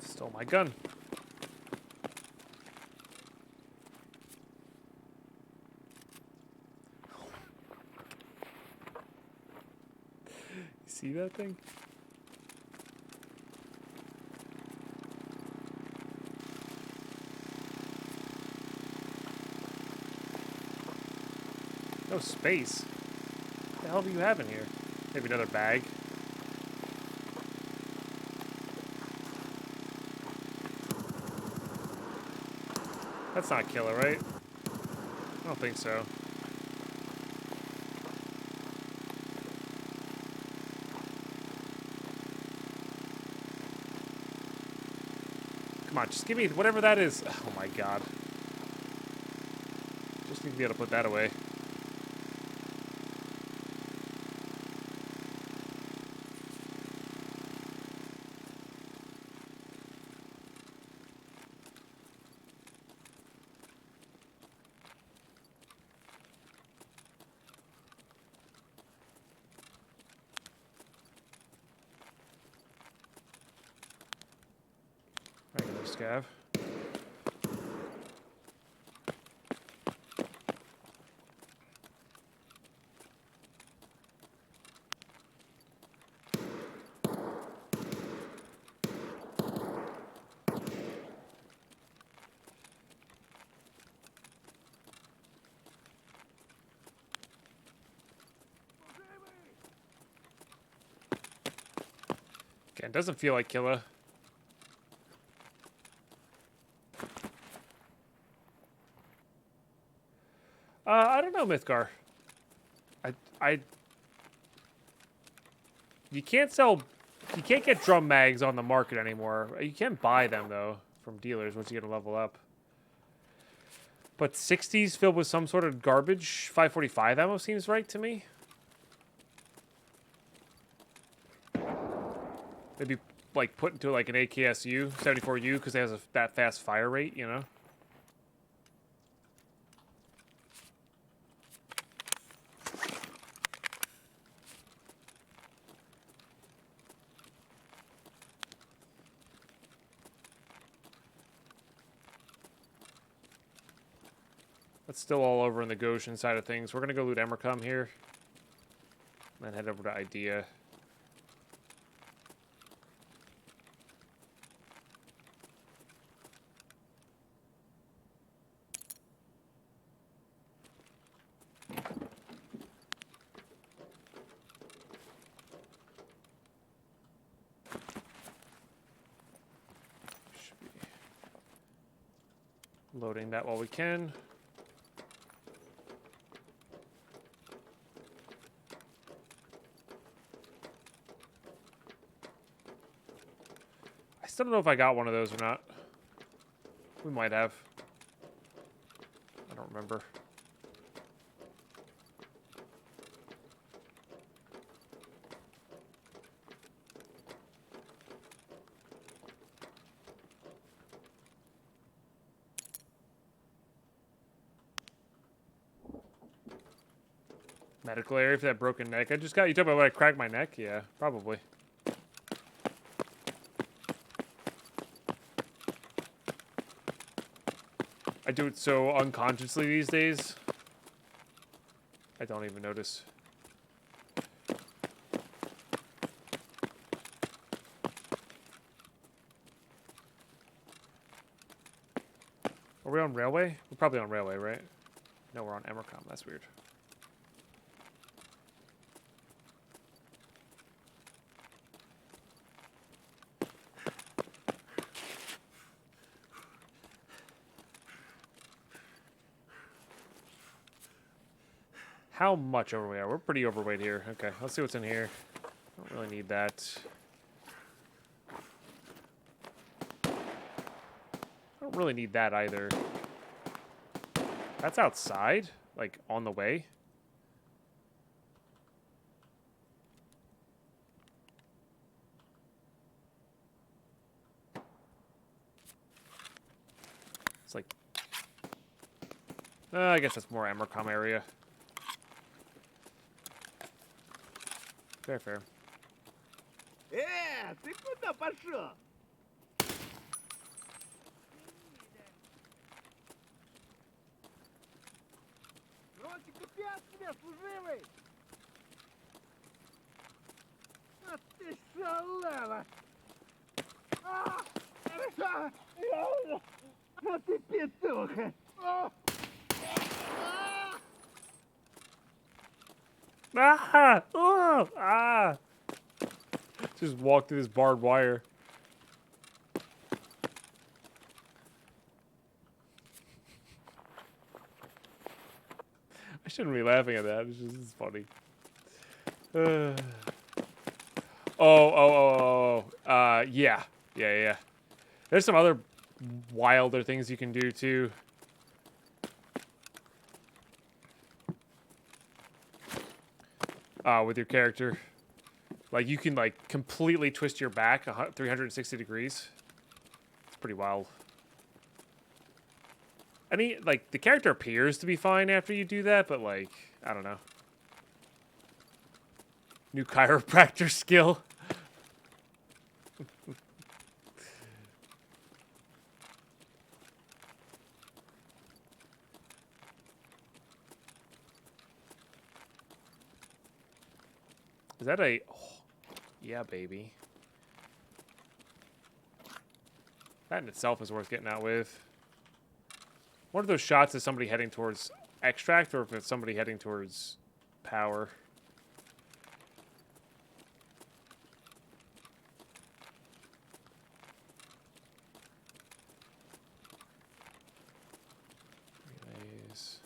Stole my gun. You see that thing? No space. What the hell do you have in here? Maybe another bag. That's not killer, right? I don't think so. Come on, just give me whatever that is. Oh my god. Just need to be able to put that away. Regular scav. Again, doesn't feel like killer. I don't know, Mythgar. You can't get drum mags on the market anymore. You can buy them, though, from dealers once you get a level up. But 60s filled with some sort of garbage 545 ammo seems right to me. Maybe, like, put into, like, an AKSU, 74U, because it has that fast fire rate, you know? That's still all over in the Goshen side of things. We're going to go loot Emercom here. And then head over to Idea. Should be loading that while we can. I still don't know if I got one of those or not. We might have. I don't remember. Medical area for that broken neck. You talking about when I cracked my neck? Yeah, probably. I do it so unconsciously these days. I don't even notice. Are we on railway? We're probably on railway, right? No, we're on Emercom. That's weird. How much over we are? We're pretty overweight here. Okay, let's see what's in here. Don't really need that. I don't really need that either. That's outside? Like, on the way? It's like... I guess that's more Emercom area. Fair, fair. Ты куда пошел? Ротик, купец тебе, служивый! А ты шалава! А ты петуха! Ah! Oh! Ah! Just walk through this barbed wire. I shouldn't be laughing at that. It's funny. Yeah. Yeah. There's some other wilder things you can do, too. With your character. Like, you can, like, completely twist your back 360 degrees. It's pretty wild. Like, the character appears to be fine after you do that, but, like, I don't know. New chiropractor skill. Is that a... Oh, yeah, baby. That in itself is worth getting out with. One of those shots is somebody heading towards extract, or if it's somebody heading towards power. Relays.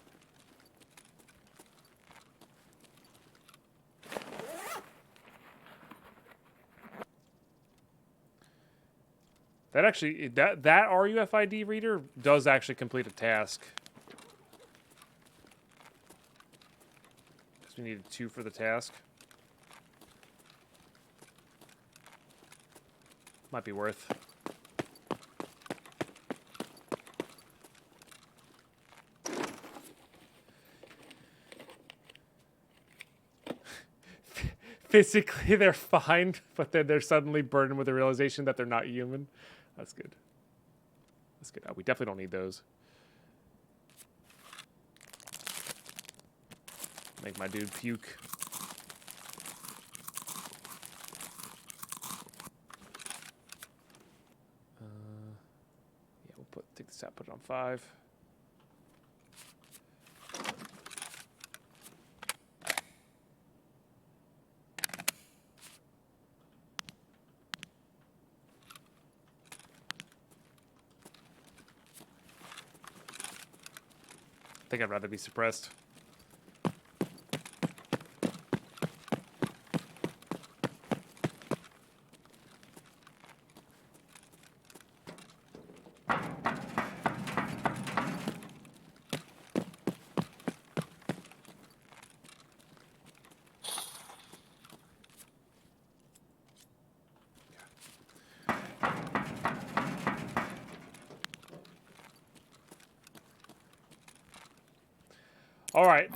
That actually, that RUFID reader does actually complete a task. Because we needed 2 for the task. Might be worth. Physically, they're fine, but then they're suddenly burdened with the realization that they're not human. That's good. That's good. Oh, we definitely don't need those. Make my dude puke. Yeah, we'll take this out, put it on 5. I think I'd rather be suppressed. All right,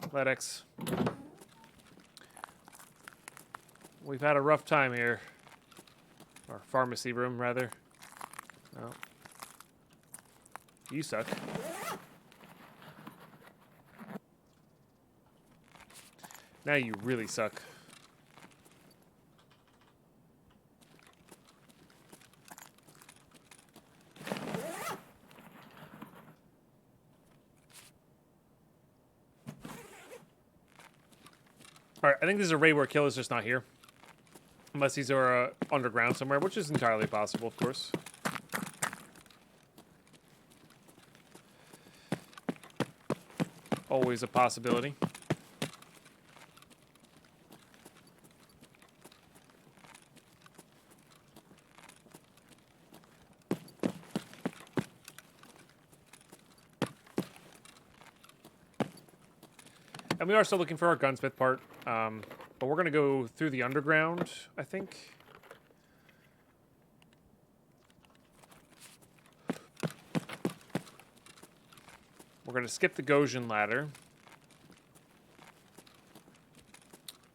Athletics. We've had a rough time here. Or pharmacy room, rather. No. You suck. Now you really suck. Alright, I think this is a raid where Kill is just not here. Unless these are underground somewhere, which is entirely possible, of course. Always a possibility. And we are still looking for our gunsmith part. But we're going to go through the underground, I think. We're going to skip the Goshen ladder.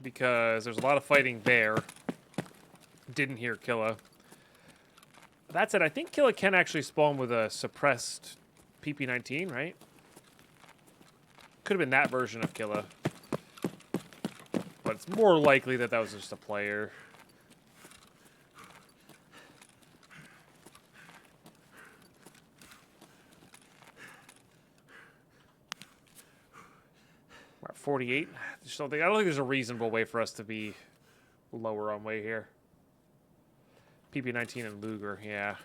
because there's a lot of fighting there. Didn't hear Killa. That said, I think Killa can actually spawn with a suppressed PP-19, right? Could have been that version of Killa. But it's more likely that that was just a player. We're at 48. I don't think there's a reasonable way for us to be lower on weight here. PP-19 and Luger, yeah.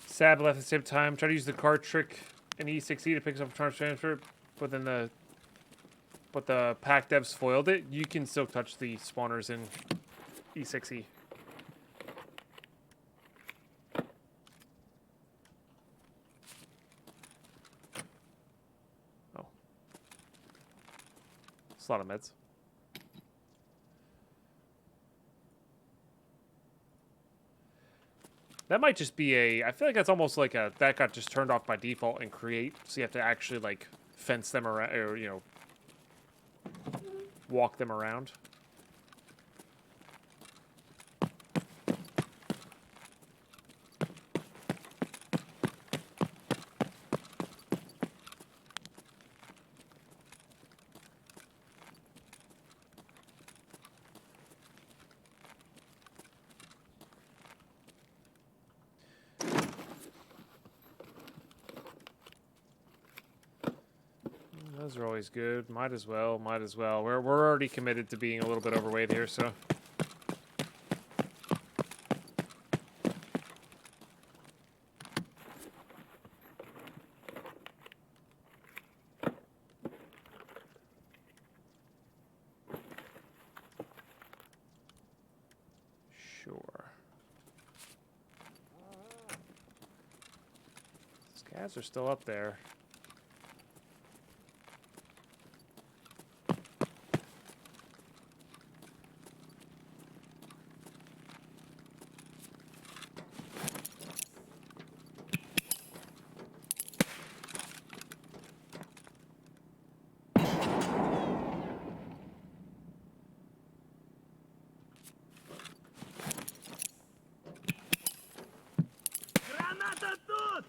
Sab left at the same time. Try to use the card trick in E6E to pick up charge transfer, but then the pack devs foiled it. You can still touch the spawners in E6E. Oh, it's a lot of meds. That might just be a... I feel like that's almost like a... That got just turned off by default in create. So you have to actually, like, fence them around... Or, you know... Walk them around. Those are always good. Might as well. Might as well. We're already committed to being a little bit overweight here, so. Sure. Scavs are still up there. Граната тут!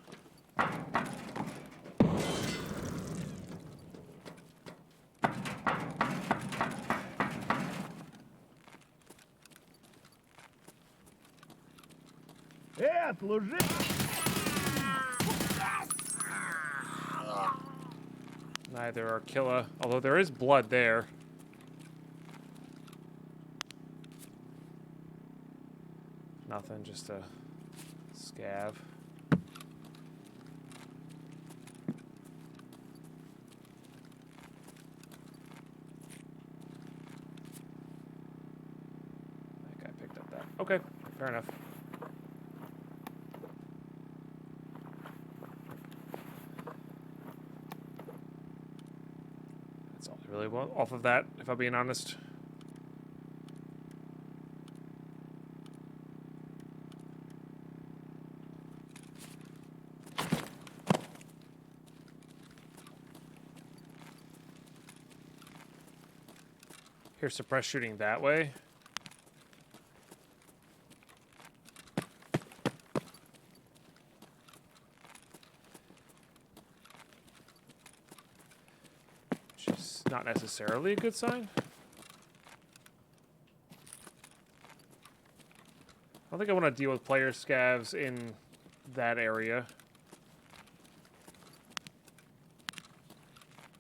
Отложи! Neither are Killa, although there is blood there. Nothing, just a scav. That guy picked up that. Okay, fair enough. That's all I really want off of that, if I'm being honest. Here's suppress shooting that way. Which is not necessarily a good sign. I don't think I want to deal with player scavs in that area.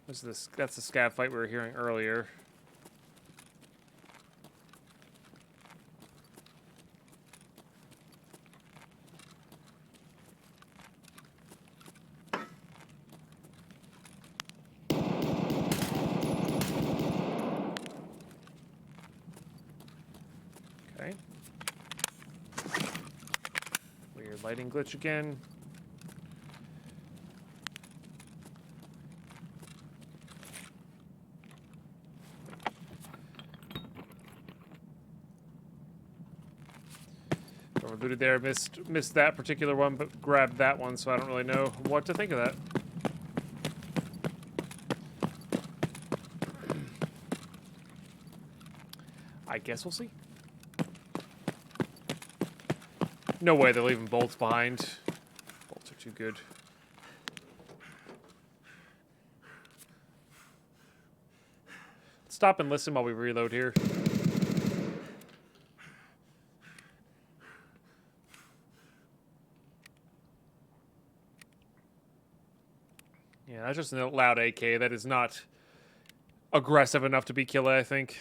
That's the scav fight we were hearing earlier. Lighting glitch again. Overlooted there, missed that particular one, but grabbed that one, so I don't really know what to think of that. I guess we'll see. No way they're leaving bolts behind. Bolts are too good. Stop and listen while we reload here. Yeah, that's just a loud AK. That is not aggressive enough to be killer, I think.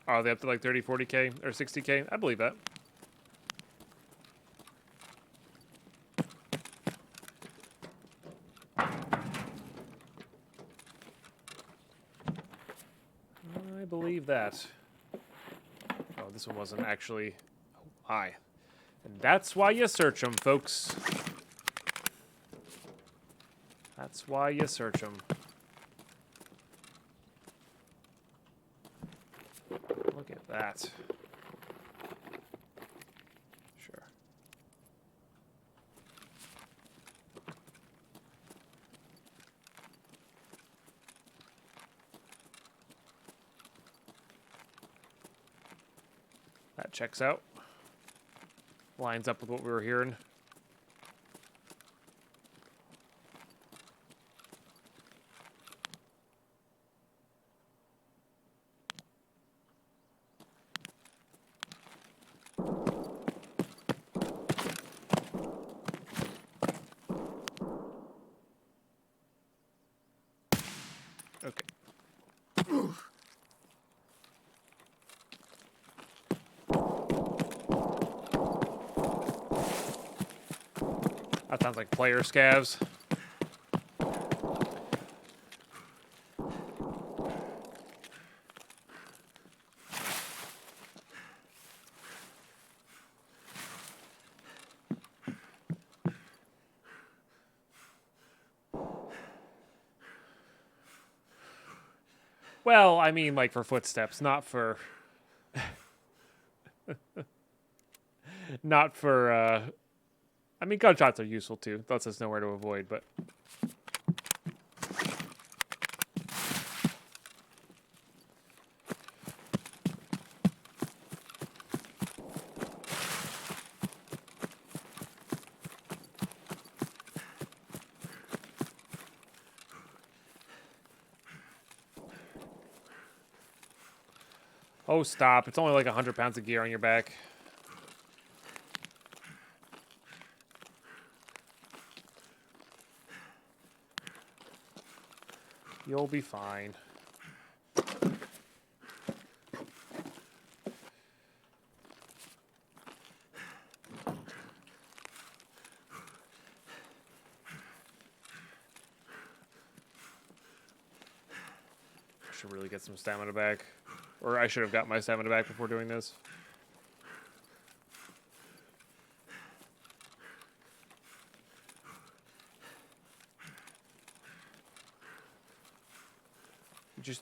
Oh, they up to like 30, 40K or 60K? I believe that. I believe that. Oh, this one wasn't actually. Oh, hi. And that's why you search them, folks. That's why you search them. Look at that. Sure. That checks out. Lines up with what we were hearing. Okay. That sounds like player scavs. Well, I mean, like for footsteps, not for... not for, I mean, gunshots are useful too. Lets us know where to avoid, but... Oh, stop. It's only like 100 pounds of gear on your back. You'll be fine. Should really get some stamina back. Or I should have got my stamina back before doing this.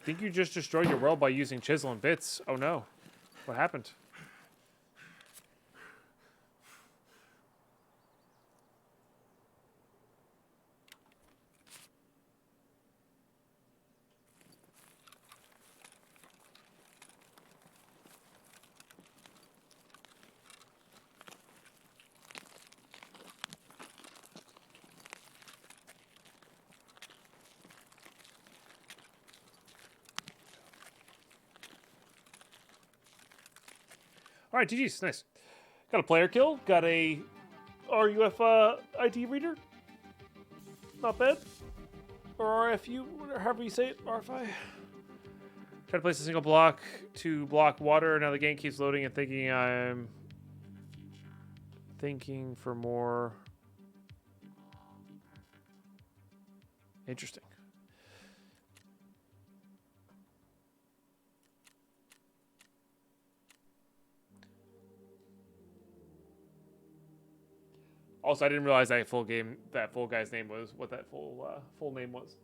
You just destroyed your world by using chisel and bits. Oh no. What happened? All right, GG's, nice. Got a player kill. Got a RUF ID reader. Not bad. Or RFU, however you say it, RFI. Try to place a single block to block water. Now the game keeps loading and thinking I'm thinking for more. Interesting. Also, I didn't realize that full guy's name was what that full name was.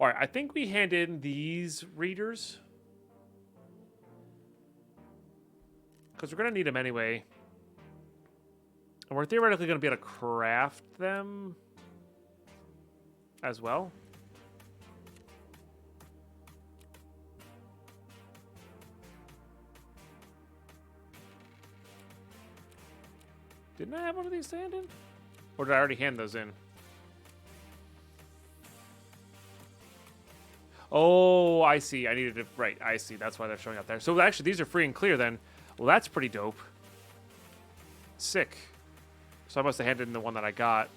All right, I think we hand in these readers because we're gonna need them anyway, and we're theoretically gonna be able to craft them as well. Didn't I have one of these to hand in? Or did I already hand those in? Oh, I see. I needed to... Right, I see. That's why they're showing up there. So actually, these are free and clear then. Well, that's pretty dope. Sick. So I must have handed in the one that I got.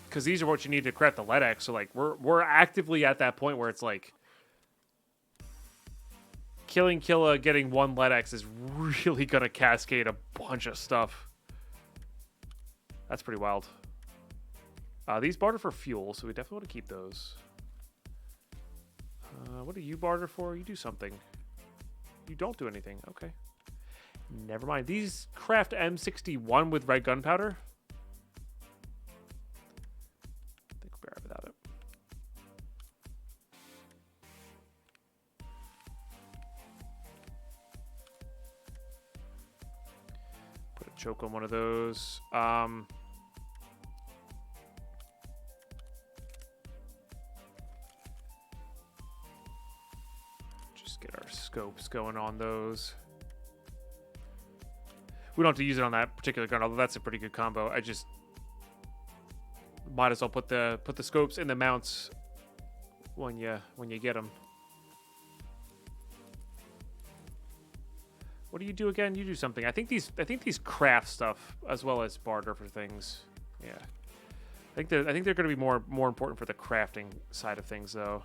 Because these are what you need to craft the LEDX. So, like, we're actively at that point where it's like... Killing Killa, getting one LEDX is really going to cascade a bunch of stuff. That's pretty wild. These barter for fuel, so we definitely want to keep those. What do you barter for? You do something. You don't do anything. Okay. Never mind. These craft M61 with red gunpowder. I think we'll be right without it. Put a choke on one of those. Get our scopes going on those. We don't have to use it on that particular gun, although that's a pretty good combo. I just might as well put the scopes in the mounts when you get them. What do you do again? You do something. I think these craft stuff as well as barter for things. Yeah, I think they're going to be more important for the crafting side of things though.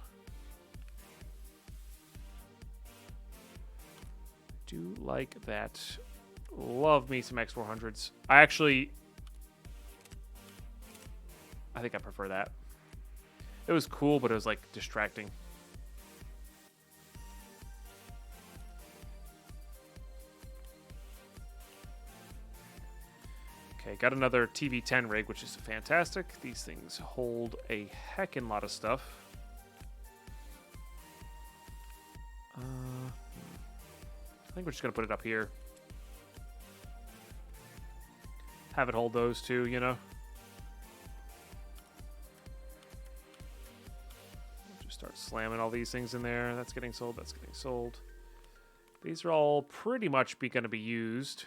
Do like that. Love me some X400s. I think I prefer that. It was cool, but it was like distracting. Okay, got another TV10 rig, which is fantastic. These things hold a heckin' lot of stuff. I think we're just going to put it up here. Have it hold those two, you know? Just start slamming all these things in there. That's getting sold. That's getting sold. These are all pretty much going to be used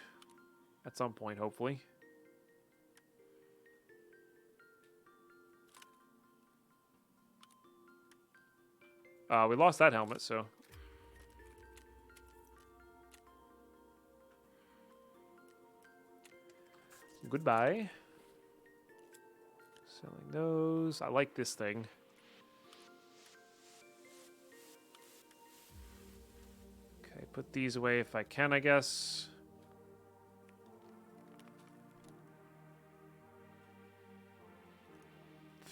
at some point, hopefully. We lost that helmet, so... Goodbye. Selling those. I like this thing. Okay, put these away if I can, I guess.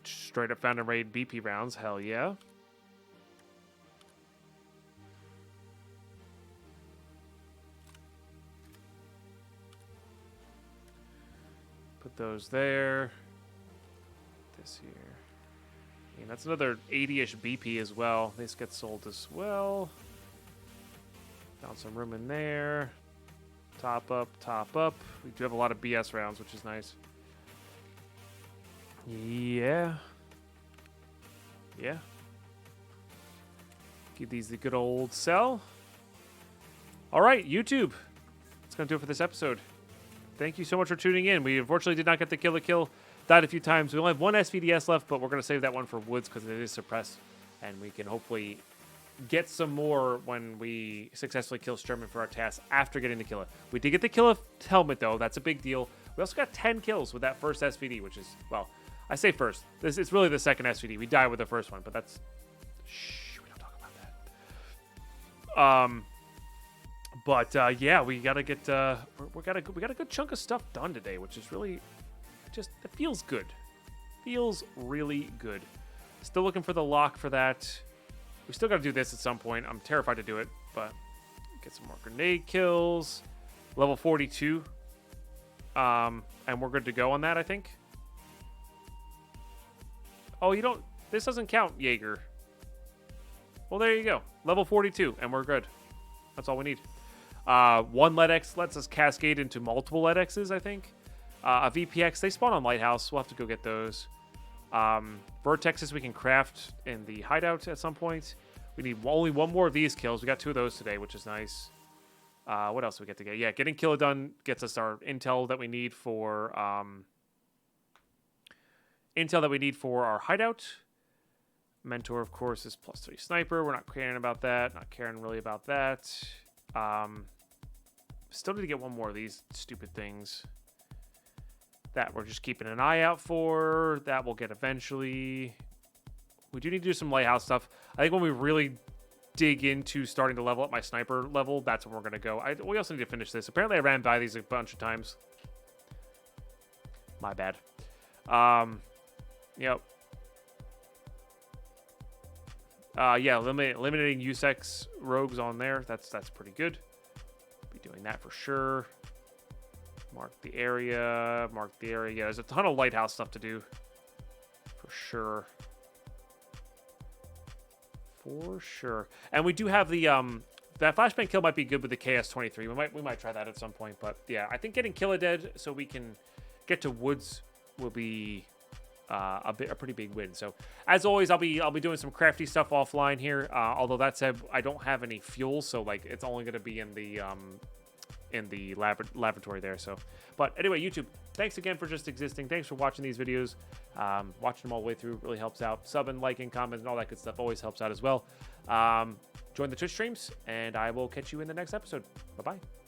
Straight up found and raid BP rounds. Hell yeah. Put those there. This here. And that's another 80-ish BP as well. This gets sold as well. Found some room in there. Top up, top up. We do have a lot of BS rounds, which is nice. Yeah. Yeah. Give these the good old sell. All right, YouTube. That's going to do it for this episode. Thank you so much for tuning in. We unfortunately did not get the kill a kill. Died a few times. We only have one SVDS left, but we're going to save that one for Woods because it is suppressed. And we can hopefully get some more when we successfully kill Sturman for our task after getting the killer. We did get the killer helmet, though. That's a big deal. We also got 10 kills with that first SVD, which is, well, I say first. It's really the second SVD. We died with the first one, but that's... Shh, we don't talk about that. But yeah, we gotta get we got a good chunk of stuff done today, which is really just it feels good. Feels really good. Still looking for the lock for that. We still gotta do this at some point. I'm terrified to do it, but get some more grenade kills. Level 42. And we're good to go on that, I think. Oh, you don't... This doesn't count, Jaeger. Well, there you go. Level 42, and we're good. That's all we need. One LEDX lets us cascade into multiple LEDXs, I think. A VPX, they spawn on Lighthouse. We'll have to go get those. Vertexes we can craft in the hideout at some point. We need only one more of these kills. We got 2 of those today, which is nice. What else do we get to get? Yeah, getting Killa done gets us our intel that we need for our hideout. Mentor, of course, is +3 sniper. We're not caring about that. Not caring really about that. Still need to get one more of these stupid things that we're just keeping an eye out for. That we'll get eventually. We do need to do some lighthouse stuff. I think when we really dig into starting to level up my sniper level, that's when we're going to go. We also need to finish this. Apparently I ran by these a bunch of times. My bad. Yep. Yeah, eliminating USEX rogues on there. That's pretty good. Be doing that for sure. Mark the area. Yeah, there's a ton of lighthouse stuff to do. For sure. For sure. And we do have the that flashbang kill might be good with the KS-23. We might try that at some point. But yeah, I think getting Killa dead so we can get to woods will be a pretty big win. So as always, I'll be doing some crafty stuff offline here. Although that said, I don't have any fuel, so like it's only going to be in the laboratory there. So, but anyway, YouTube, thanks again for just existing. Thanks for watching these videos. Watching them all the way through really helps out. Subbing, liking, commenting, all that good stuff always helps out as well. Join the Twitch streams, and I will catch you in the next episode. Bye bye.